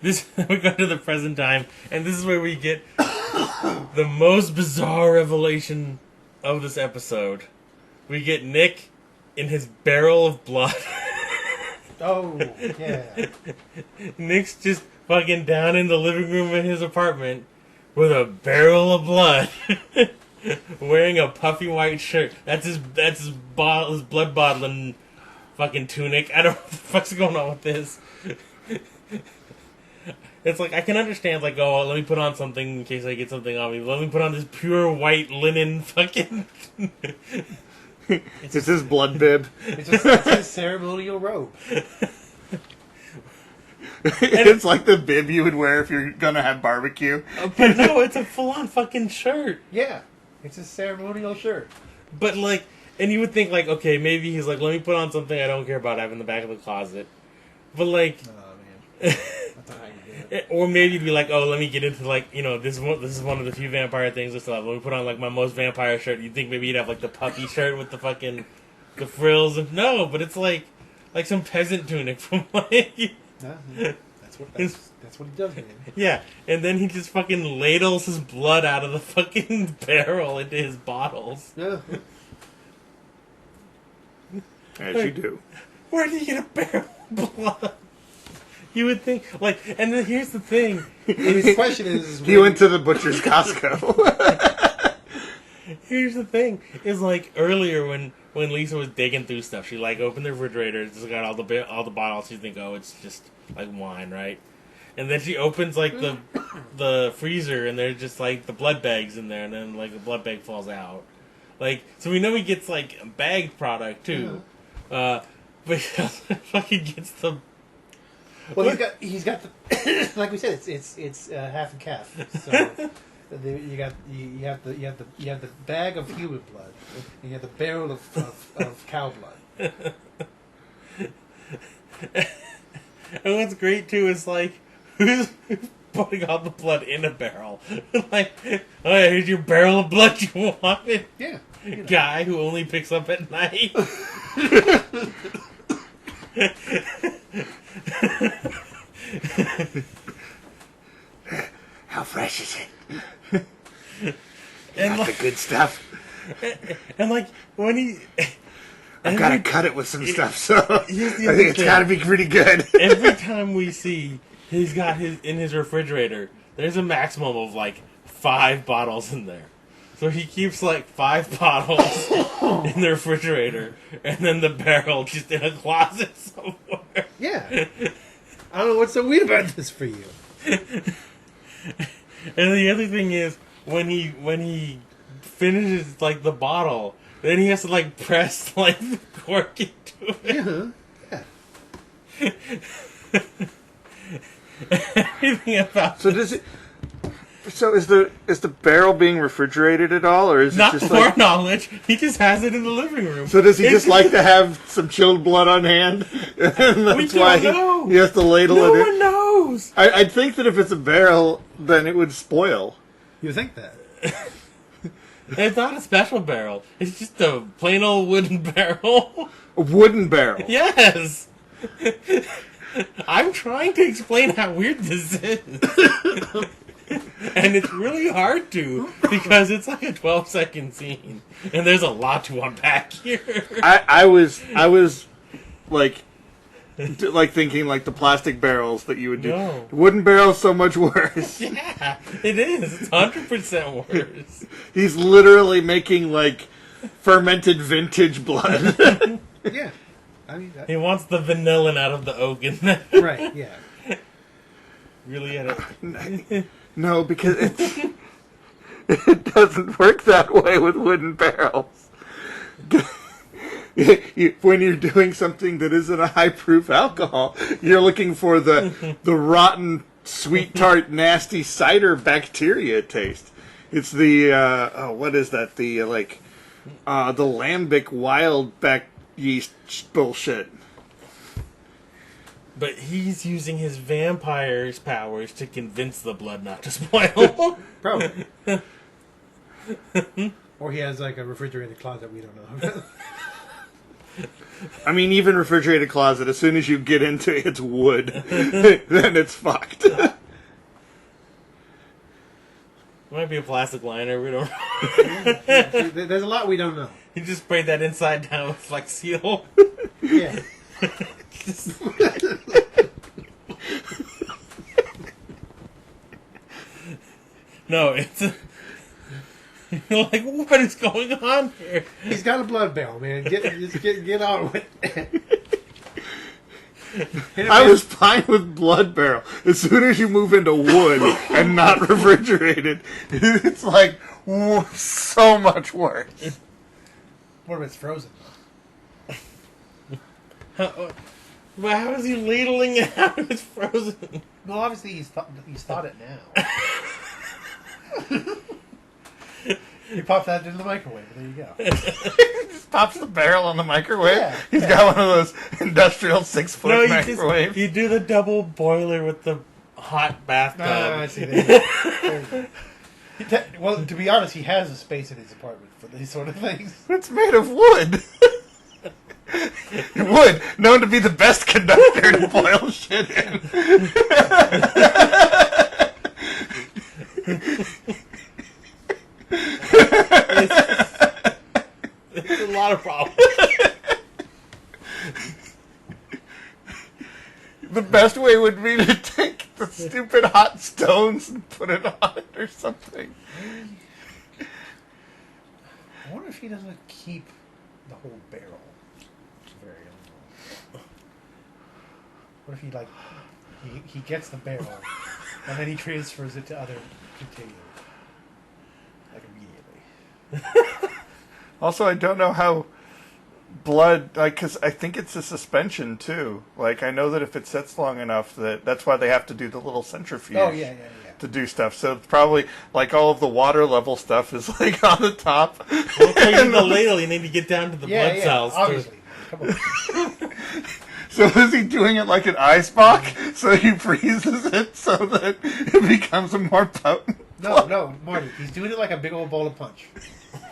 this we go to the present time, and this is where we get the most bizarre revelation of this episode. We get Nick in his barrel of blood. Oh, yeah. Nick's just fucking down in the living room in his apartment with a barrel of blood, wearing a puffy white shirt. That's his blood bottling fucking tunic. I don't know what the fuck's going on with this. It's like I can understand, like, oh, let me put on something in case I get something on me. Let me put on this pure white linen fucking. It's his blood bib. It's his ceremonial robe. It's like the bib you would wear if you're gonna have barbecue. But no, it's a full-on fucking shirt. Yeah, it's his ceremonial shirt. But like, and you would think like, okay, maybe he's like, let me put on something I don't care about. I have in the back of the closet. But like, Oh man, that's not how you do it. or maybe you'd be like, oh, let me get into like, you know, this is one of the few vampire things I still have. Let me put on like my most vampire shirt. You'd think maybe you'd have like the puffy shirt with the fucking the frills. No, but it's like some peasant tunic from like. No, that's what he does, man. Yeah, and then he just fucking ladles his blood out of the fucking barrel into his bottles. No. As you do. Where did you get a barrel of blood? You would think, like, and then here's the thing. His question is He went to the butcher's Costco. Here's the thing, is like earlier when Lisa was digging through stuff, she like opened the refrigerator, just got all the bottles. You think, oh, it's just like wine, right? And then she opens like the freezer, and there's just like the blood bags in there, and then like the blood bag falls out. Like, so we know he gets like a bagged product too, but he fucking gets the. Well, he's got the like we said, it's half and calf. So you have the bag of human blood, and you have the barrel of cow blood. And what's great too is like who's putting all the blood in a barrel? Like, oh yeah, here's your barrel of blood you wanted. Yeah, Guy who only picks up at night. fresh is it? And Got the good stuff. and like when he, I've got to cut it with some stuff, so I here's the think other it's thing. got to be pretty good. Every time we see he's got his in his refrigerator, there's a maximum of like 5 bottles in there. So he keeps like 5 bottles in the refrigerator, and then the barrel just in a closet somewhere. Yeah. I don't know what's so weird about this for you. And the other thing is when he finishes like the bottle, then he has to like press like the cork into it. Yeah. Everything about So does it? So is the barrel being refrigerated at all, or is not it just for like? knowledge, he just has it in the living room. So does he just like to have some chilled blood on hand? And that's We why don't know. he has to ladle No it in. one knows. I'd think that if it's a barrel, then it would spoil. You would think that. It's not a special barrel. It's just a plain old wooden barrel. A wooden barrel. Yes. I'm trying to explain how weird this is. And it's really hard to, because it's like a 12-second scene. And there's a lot to unpack here. I was like thinking like the plastic barrels that you would do. No. Wooden barrels so much worse. Yeah, it is. It's 100% worse. He's literally making like fermented vintage blood. Yeah. I mean, He wants the vanillin out of the oak in there. right, yeah. Really had it. No, because it doesn't work that way with wooden barrels. When you're doing something that isn't a high proof alcohol, you're looking for the rotten, sweet tart, nasty cider bacteria taste. It's the what is that? The the lambic wild back yeast bullshit. But he's using his vampire's powers to convince the blood not to spoil. Probably. Or he has like a refrigerated closet we don't know about. I mean, even refrigerated closet, as soon as you get into its wood, then it's fucked. Might be a plastic liner, we don't know. There's a lot we don't know. He just sprayed that inside down with Flex Seal. Yeah. No, it's you're like, what is going on here? He's got a blood barrel, man. Get on with it. I was fine with blood barrel. As soon as you move into wood and not refrigerated, it's like so much worse. What if it's frozen? How is he ladling it out if it's frozen? Well, obviously he's thought it now. He popped that into the microwave. There you go. Just pops the barrel in the microwave. Yeah. He's got one of those industrial 6-foot microwaves. You do the double boiler with the hot bathtub. I see that. Well, to be honest, he has a space in his apartment for these sort of things. It's made of wood. Wood, known to be the best conductor to boil shit in. It's a lot of problems. The best way would be to take the stupid hot stones and put it on it or something. I wonder if he doesn't keep the whole barrel. Very unknown. What if he gets the barrel and then he transfers it to other containers, like immediately. Also, I don't know how blood, like, because I think it's a suspension too. Like, I know that if it sits long enough, that's why they have to do the little centrifuge. Oh yeah. To do stuff, so it's probably like all of the water level stuff is like on the top. Well, so you need the ladle, you need to get down to the blood cells. Obviously. Come on. So is he doing it like an ice box? So he freezes it so that it becomes a more potent. No, Marty. He's doing it like a big old bowl of punch.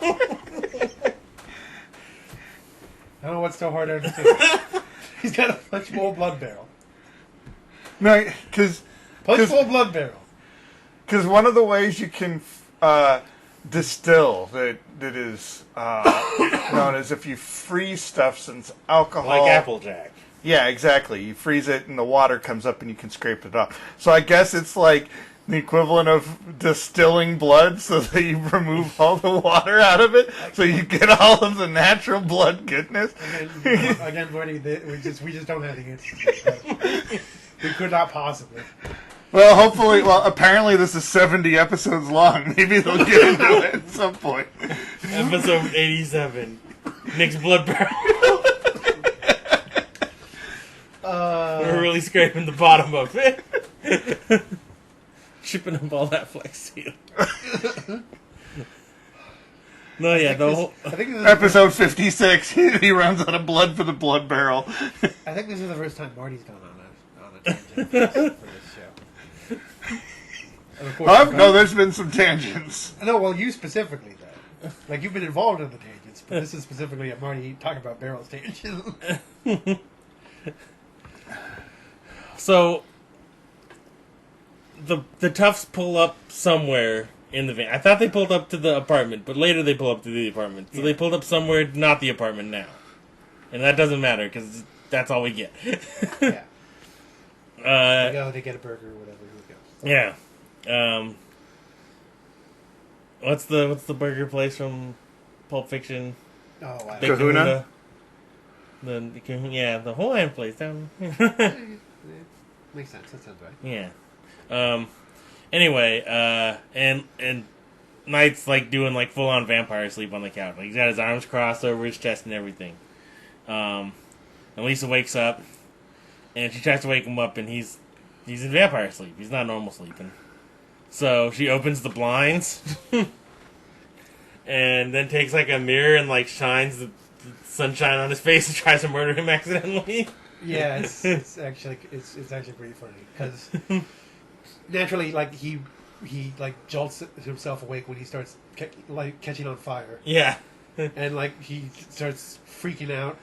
I don't know what's so hard to understand. He's got a punch bowl blood barrel. No, because Punch bowl blood barrel. Because one of the ways you can distill that is known as if you freeze stuff, since alcohol... Like Applejack. Yeah, exactly. You freeze it and the water comes up and you can scrape it off. So I guess it's like the equivalent of distilling blood so that you remove all the water out of it so you get all of the natural blood goodness. Again, Marty, we just don't have the answer to that. We could not possibly. Well, hopefully, apparently this is 70 episodes long. Maybe they'll get into it at some point. Episode 87. Nick's blood barrel. We're really scraping the bottom of it. Chipping up all that Flex Seal. No, yeah, the whole... I think this is Episode 56, he runs out of blood for the blood barrel. I think this is the first time Marty's gone on a tangent for this show. And of course, No, there's been some tangents. no, well, you specifically, though. Like, you've been involved in the tangents, but this is specifically a Marty talking about barrels tangent. So, the Toughs pull up somewhere in the van. I thought they pulled up to the apartment, but later they pull up to the apartment. So they pulled up somewhere, not the apartment now. And that doesn't matter, because that's all we get. Yeah. Uh, They go, they get a burger or whatever. Here we go. yeah. What's the burger place from Pulp Fiction? Oh, wow. Big Kahuna? The Hawaiian place down. Makes sense. That sounds right. Yeah. Anyway, and Knight's like doing like full on vampire sleep on the couch. Like he's got his arms crossed over his chest and everything. And Lisa wakes up, and she tries to wake him up, and he's in vampire sleep. He's not normal sleeping. So she opens the blinds, and then takes like a mirror and like shines the sunshine on his face and tries to murder him accidentally. Yeah, it's actually pretty funny because naturally, like he like jolts himself awake when he starts catching on fire. Yeah. And like he starts freaking out,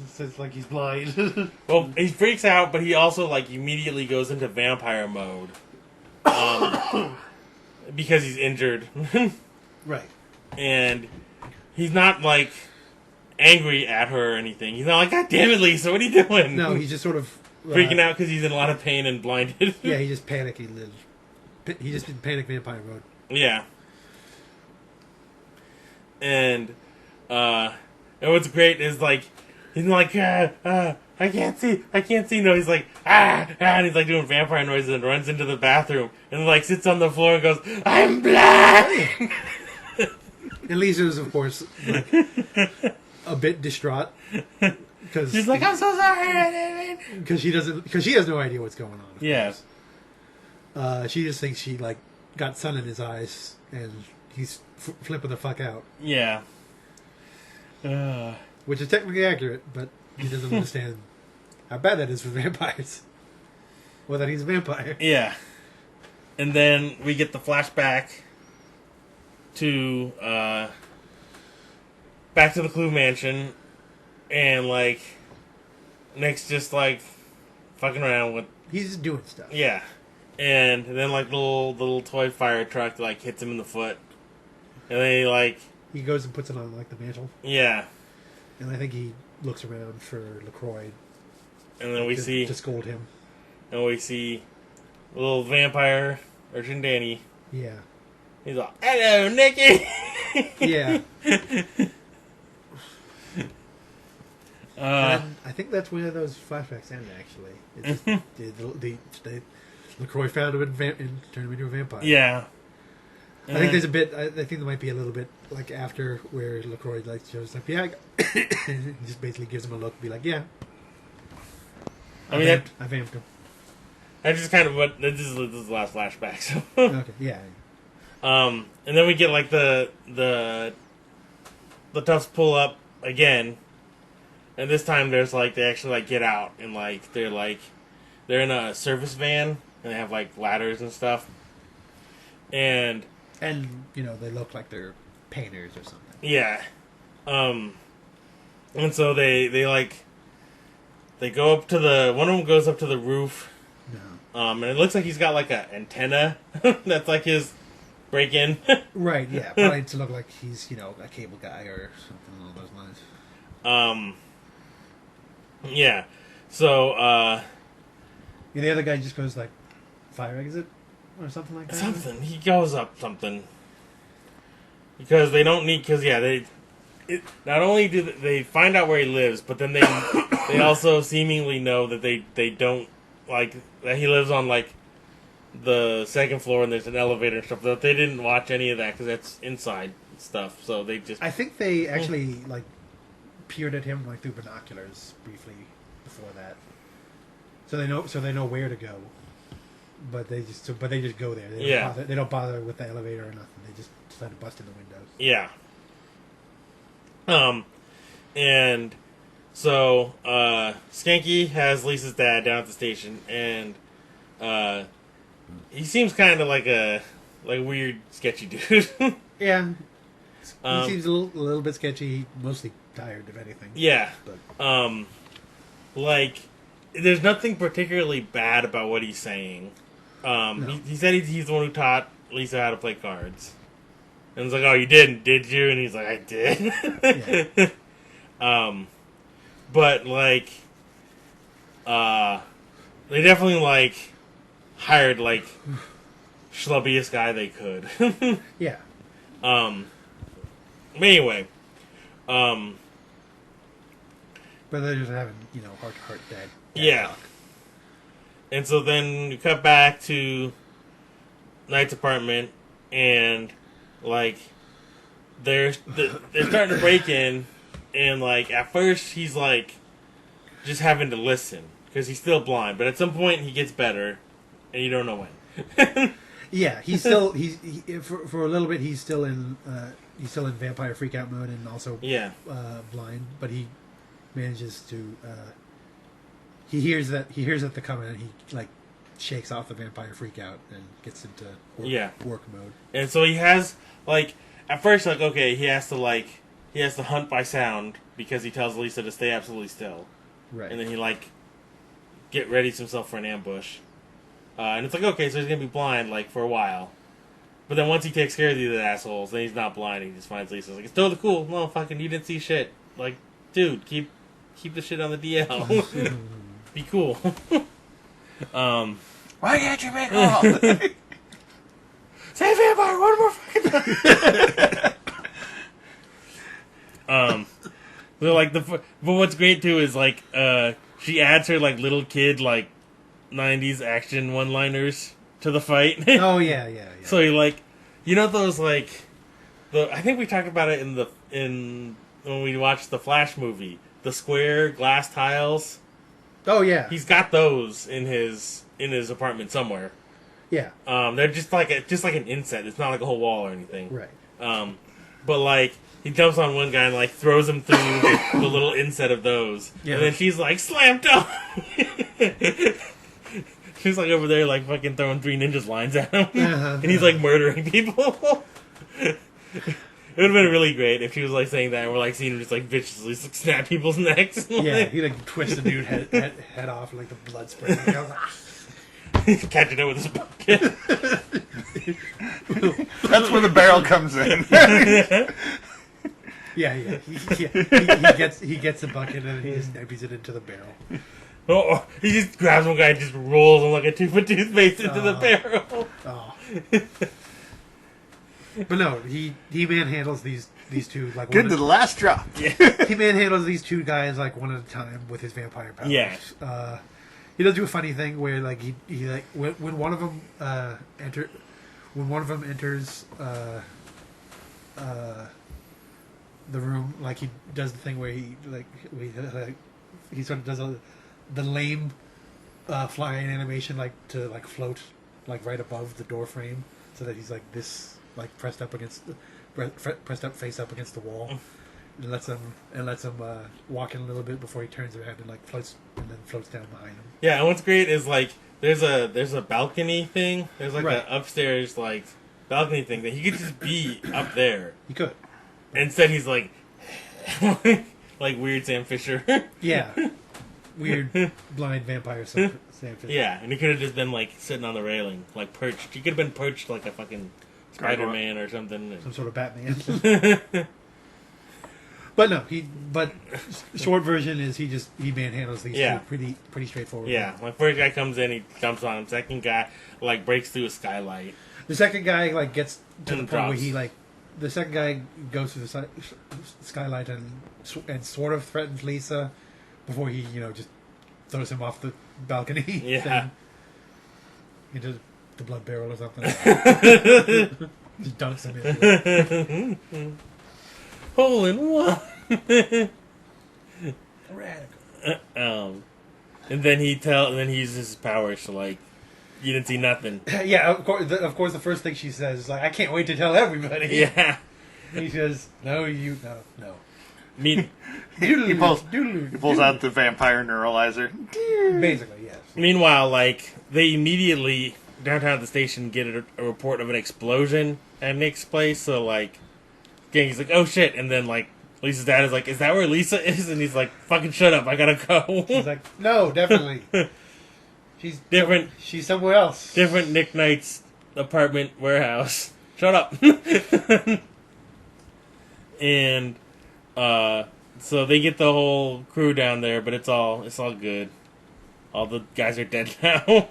says like he's blind. Well, he freaks out, but he also like immediately goes into vampire mode because he's injured, Right. and he's not like angry at her or anything. He's not like, "God damn it, Lisa, what are you doing?" No, he's just sort of freaking out because he's in a lot of pain and blinded. Yeah, he just panicking. He just in panic vampire mode. Yeah. And what's great is like he's like I can't see. No, he's like and he's like doing vampire noises and runs into the bathroom and like sits on the floor and goes, "I'm blind." And Lisa's, of course, like, a bit distraught because She's like, "I'm so sorry." because she has no idea what's going on. Yeah. She just thinks she like got sun in his eyes and he's flipping the fuck out. Yeah. Which is technically accurate, but he doesn't understand how bad that is for vampires. Or that he's a vampire. Yeah. And then we get the flashback to back to the Clue Mansion, and like Nick's just like fucking around with He's just doing stuff. yeah, and then like the little toy fire truck like hits him in the foot, and then He goes and puts it on like the mantle, yeah, and I think he looks around for LaCroix and then we see to scold him. little vampire Urchin Danny. Yeah. He's like, "Hello, Nicky." Yeah. Uh, And I think that's where those flashbacks end. Actually, it's just, LaCroix found him and turned him into a vampire. yeah. I think there's a bit. I think there might be a little bit like after where LaCroix like shows up. Yeah, he just basically gives him a look, be like, "Yeah." I mean, I vamped him. that's just kind of what this is the last flashback. So. Okay, yeah. And then we get like the Toughs pull up again, and this time there's like they actually like get out and like they're in a service van and they have like ladders and stuff, and they look like they're painters or something. yeah, and so they go up to one of them goes up to the roof No, And it looks like he's got like a antenna that's like his break-in. Right, yeah. Probably to look like he's, a cable guy or something along those lines. Yeah. So, The other guy just goes, like, fire exit or something like that? something. He goes up something. Because they don't need... Because, yeah, not only do they find out where he lives, but then they also seemingly know that they don't, like, that he lives on, like, the second floor and there's an elevator and stuff. They didn't watch any of that because that's inside stuff, so they just... I think they actually, like, peered at him, like, through binoculars briefly before that. So they know where to go. But they just go there. They don't bother with the elevator or nothing. They just try to bust in the windows. Yeah. And so Skanky has Lisa's dad down at the station, and he seems kind of like a weird, sketchy dude. Yeah, he seems a little bit sketchy. Mostly tired, if anything. Yeah. But. Like, there's nothing particularly bad about what he's saying. No. He said he's the one who taught Lisa how to play cards. And it's like, oh, you didn't, did you? And he's like, I did. Yeah. But, like, they definitely, like, hired, like, schlubbiest guy they could. Yeah. But anyway, But they're just having, heart-to-heart dad yeah. talk. And so then you cut back to Knight's apartment, and, like, they're starting to break in, and, like, at first he's, like, just having to listen, because he's still blind, but at some point he gets better, and you don't know when. Yeah, he's still for a little bit he's still in vampire freakout mode and also blind, but he manages to he hears that they're coming, and he like shakes off the vampire freakout and gets into work mode. And so he has like at first like okay he has to hunt by sound because he tells Lisa to stay absolutely still, right? And then he like readies himself for an ambush. And it's like, okay, so he's going to be blind, like, for a while. But then once he takes care of these assholes, then he's not blind. He just finds Lisa. Like, it's totally cool. No, fucking, you didn't see shit. Like, dude, keep the shit on the DL. Be cool. Why can't you make all? Say vampire one more fucking time. So, like, but what's great, too, is, like, she adds her, like, little kid, like, 90s action one-liners to the fight. Oh yeah. So you like, those like, I think we talked about it in when we watched the Flash movie, the square glass tiles. Oh yeah. He's got those in his apartment somewhere. Yeah. They're just like an inset. It's not like a whole wall or anything. Right. But like he jumps on one guy and like throws him through the little inset of those, and then she's like slammed up. She's like over there, like fucking throwing 3 Ninjas lines at him, and he's like murdering people. It would have been really great if she was like saying that, and we're like seeing him just like viciously snap people's necks. Yeah, he like twists the dude head off, like the blood spraying. Catching it with his bucket. That's where the barrel comes in. Yeah. He gets the bucket and he just empties it into the barrel. Oh, he just grabs one guy and just rolls him like a tube of toothpaste into the barrel. Oh. But no, he manhandles these two like Good to the last drop. Yeah. He manhandles these two guys like one at a time with his vampire powers. Yeah. He does do a funny thing where like he like when one of them enters the room, like he does the thing where he sort of does the lame flying animation, like to like float like right above the door frame, so that he's like this, like pressed up face up against the wall, and lets him walk in a little bit before he turns around and like floats down behind him. Yeah, and what's great is like there's a balcony thing. There's like Right. an upstairs like balcony thing that he could just be up there. He could. Instead, he's like like weird Sam Fisher. Yeah. weird blind vampire sandfish. Yeah, and he could have just been like sitting on the railing, like perched. He could have been perched like a fucking Spider-Man or something. Some sort of Batman. But short version is he manhandles these two pretty straightforward. Yeah, like first guy comes in, he jumps on him. Second guy like breaks through a skylight. The second guy like gets to the And point where drops. he like the second guy goes through the skylight and sort of threatens Lisa before he just throws him off the balcony. Yeah. thing into the blood barrel or something. Just dunks him into it. Hole in one. Radical. And then he uses his powers to like, you didn't see nothing. Yeah, of course. The first thing she says is like, "I can't wait to tell everybody." Yeah. He says, "No." Me, He pulls out the vampire neuralizer. Basically, yes. meanwhile, like they immediately downtown at the station get a report of an explosion at Nick's place. So like, Genki's like, "Oh shit!" And then like Lisa's dad is like, "Is that where Lisa is?" And he's like, "Fucking shut up! I gotta go." He's like, "No, definitely. She's Different. She's somewhere else." Different Nick Knight's apartment warehouse. Shut up. And so they get the whole crew down there, but it's all good. All the guys are dead now.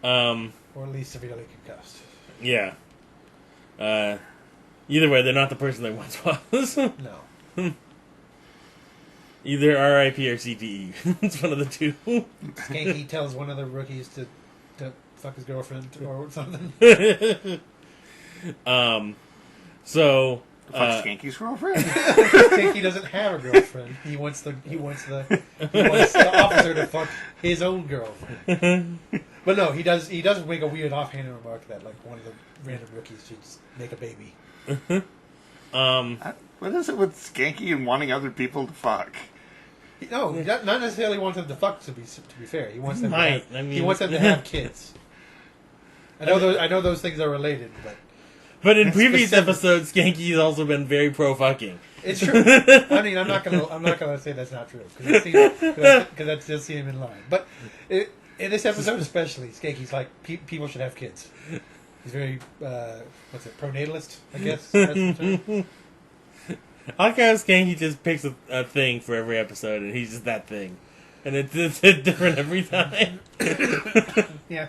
Or at least severely concussed. Yeah. Either way, they're not the person they once was. No. Either RIP or CTE. It's one of the two. Skanky tells one of the rookies to fuck his girlfriend or something. So Fuck Skanky's girlfriend. Skanky doesn't have a girlfriend. He wants the officer to fuck his own girlfriend. But no, he does make a weird offhanded remark that like one of the random rookies should just make a baby. What is it with Skanky and wanting other people to fuck? No, not necessarily wants them to fuck. To be fair, he wants them. He wants them to Yeah. have kids. I know those things are related, But in previous Specific. episodes, Skanky has also been very pro fucking. it's true. I mean, I'm not gonna say that's not true because I've still seen him in line. But in this episode especially, Skanky's like people should have kids. He's very pronatalist, I guess. That's the term. I like how Skanky just picks a thing for every episode, and he's just that thing, and it's different every time. Yeah.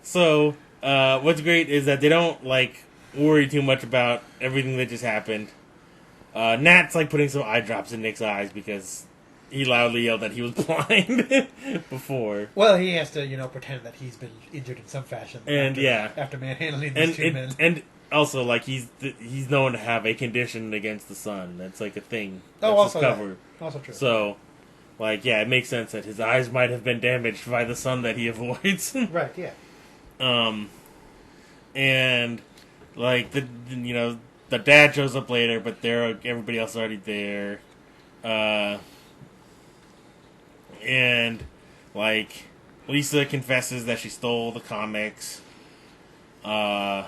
So what's great is that they don't like worry too much about everything that just happened. Nat's like putting some eye drops in Nick's eyes because he loudly yelled that he was blind before. Well, he has to pretend that he's been injured in some fashion. And, after manhandling these two men. And also like he's known to have a condition against the sun. That's like a thing. Oh, That's also his cover. that. Also true. So, like, yeah, it makes sense that his eyes might have been damaged by the sun that he avoids. Right. Yeah. And like the dad shows up later, but everybody else is already there. And like Lisa confesses that she stole the comics. And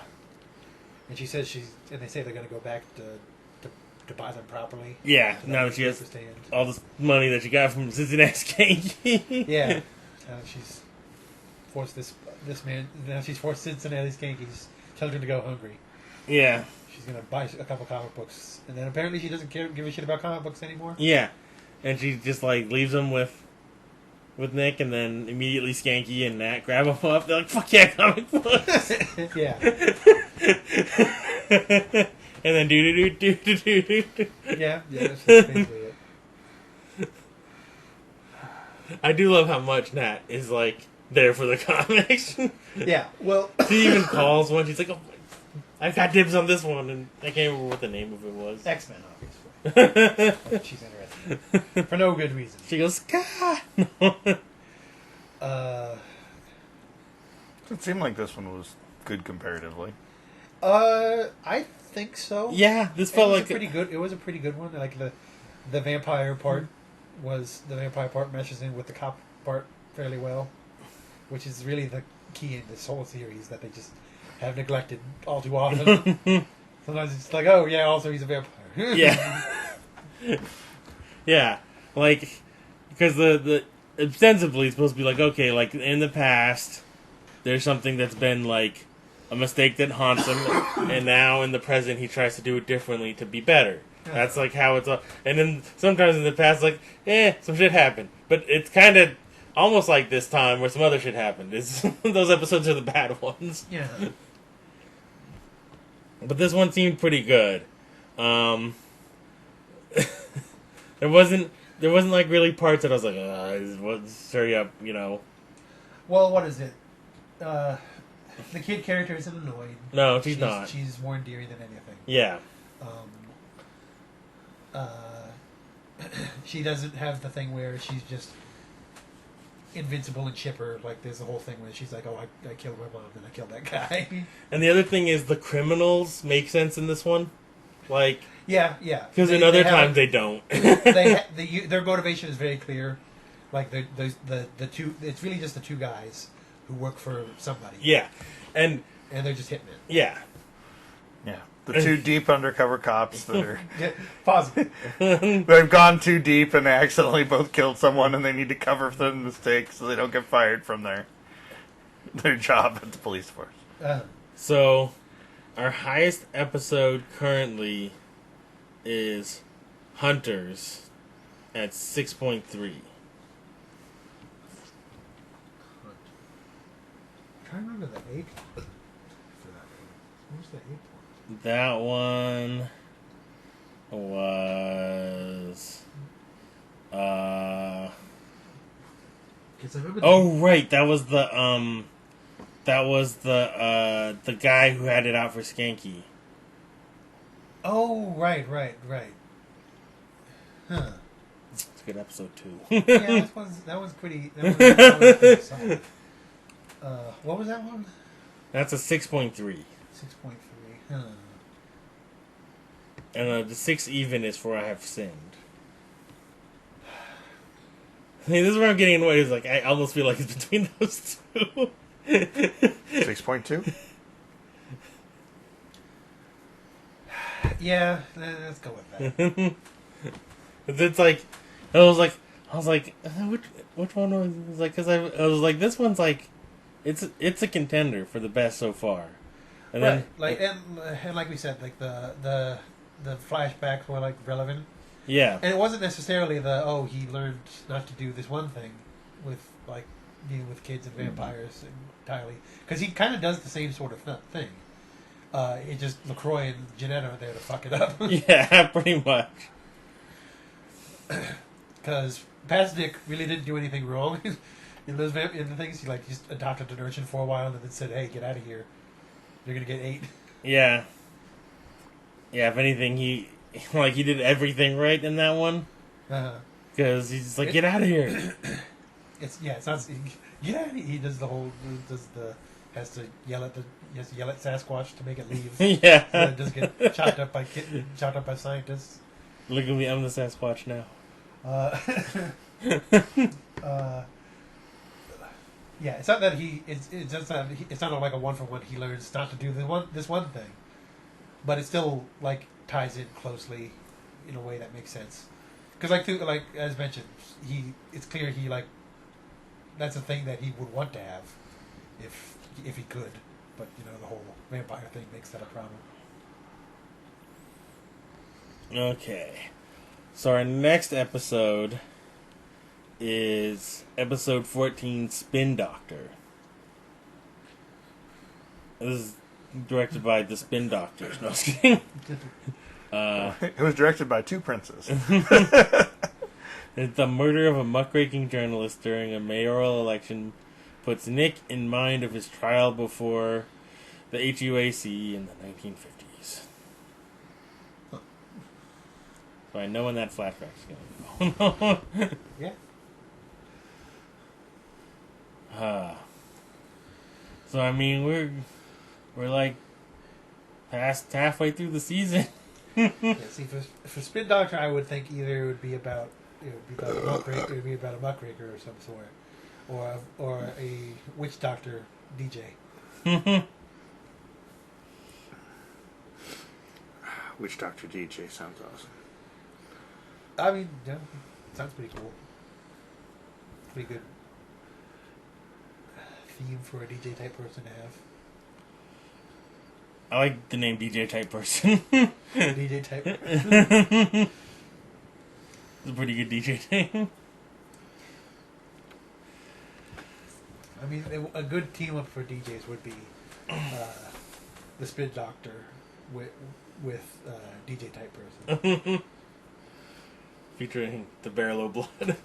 she says and they say they're going to go back to buy them properly. Yeah, So now that that she has makes stand. all this money that she got from Cincinnati Skanky. Yeah. She's forced this man. Now she's forced Cincinnati Skanky's children to go hungry. Yeah. She's going to buy a couple comic books, and then apparently she doesn't give a shit about comic books anymore. Yeah. And she just like leaves them with Nick, and then immediately Skanky and Nat grab them up. They're like, "Fuck yeah, comic books!" Yeah. And then do. Yeah. That's basically it. I do love how much Nat is like there for the comics. Yeah. Well. She even calls one. She's like, "Oh, I've got dibs on this one," and I can't remember what the name of it was. X-Men, obviously. She's interested for no good reason. She goes, "God." It seemed like this one was good comparatively. I think so. Yeah, this It felt was like pretty good. It was a pretty good one. Like the vampire part meshes in with the cop part fairly well, which is really the key in this whole series that they just have neglected all too often. Sometimes it's like, oh yeah, also he's a vampire. Yeah. Yeah, like because the ostensibly it's supposed to be like, okay, like in the past, there's something that's been like a mistake that haunts him, and now in the present he tries to do it differently to be better. That's like how it's all. And then sometimes in the past, like, some shit happened, but it's kind of almost like this time where some other shit happened. It's, those episodes are the bad ones. Yeah. But this one seemed pretty good. There wasn't like really parts that I was like, hurry up, you know. Well, what is it? The kid character isn't annoyed. No, she's not. She's more endearing than anything. Yeah. She doesn't have the thing where she's just invincible and chipper. Like, there's the whole thing where she's like, oh, I killed my mom and I killed that guy. And the other thing is the criminals make sense in this one. Like... Yeah. Because in other times they don't. Their motivation is very clear. Like, the two... It's really just the two guys who work for somebody. Yeah. And they're just hitmen. Yeah. Yeah. The two deep undercover cops that are... Positive. They've gone too deep and they accidentally both killed someone and they need to cover their mistakes so they don't get fired from their job at the police force. So, our highest episode currently is Hunters at 6.3. I'm trying to remember the A for that one. What was the A point? That one was right, that was the guy who had it out for Skanky. Oh, right. Huh. It's a good episode too. Yeah, that was pretty. That was pretty solid. What was that one? That's a 6.3. 6.3. Huh. And the 6 even is for I Have Sinned. I mean, this is where I'm getting annoyed. Is like I almost feel like it's between those two. 6.2? Yeah, let's go with that. It's like I was like which one was like because I was like this one's like it's a contender for the best so far. And right, then, like and like we said, like the flashbacks were like relevant. Yeah, and it wasn't necessarily he learned not to do this one thing with like dealing with kids and vampires entirely, because he kind of does the same sort of thing. It just LaCroix and Jeanette are there to fuck it up. Yeah, pretty much. Because Pasnick really didn't do anything wrong in those in the things. He just adopted an urchin for a while and then said, "Hey, get out of here. You're gonna get 8." Yeah. Yeah. If anything, he did everything right in that one. Because he's just like, get out of here. It's not. Get out of here. He does the whole. Has to yell at Sasquatch to make it leave. Yeah. So it does get chopped up by scientists. Look at me, I'm the Sasquatch now. Yeah, it's not that it's not like a 1-for-1. He learns not to do this one thing, but it still like ties in closely in a way that makes sense. Because like as mentioned, it's clear he that's a thing that he would want to have if he could, but the whole vampire thing makes that a problem. Okay, so our next episode is episode 14, Spin Doctor. This is directed by the Spin Doctors. No, I was kidding. It was directed by 2 princes. It's the murder of a muckraking journalist during a mayoral election puts Nick in mind of his trial before the HUAC in the 1950s. So I know when that flashback's going to go. Yeah. So I mean we're like past halfway through the season. Yeah, see, for Spin Doctor, I would think either it would be about a muckraker, of some sort, or a witch doctor DJ. Witch Doctor DJ sounds awesome. I mean, yeah, sounds pretty cool. Pretty good theme for a DJ type person to have. I like the name DJ type person. DJ type. It's a pretty good DJ name. I mean, a good team up for DJs would be the Spin Doctor with DJ type person. Featuring the Barrel of Blood.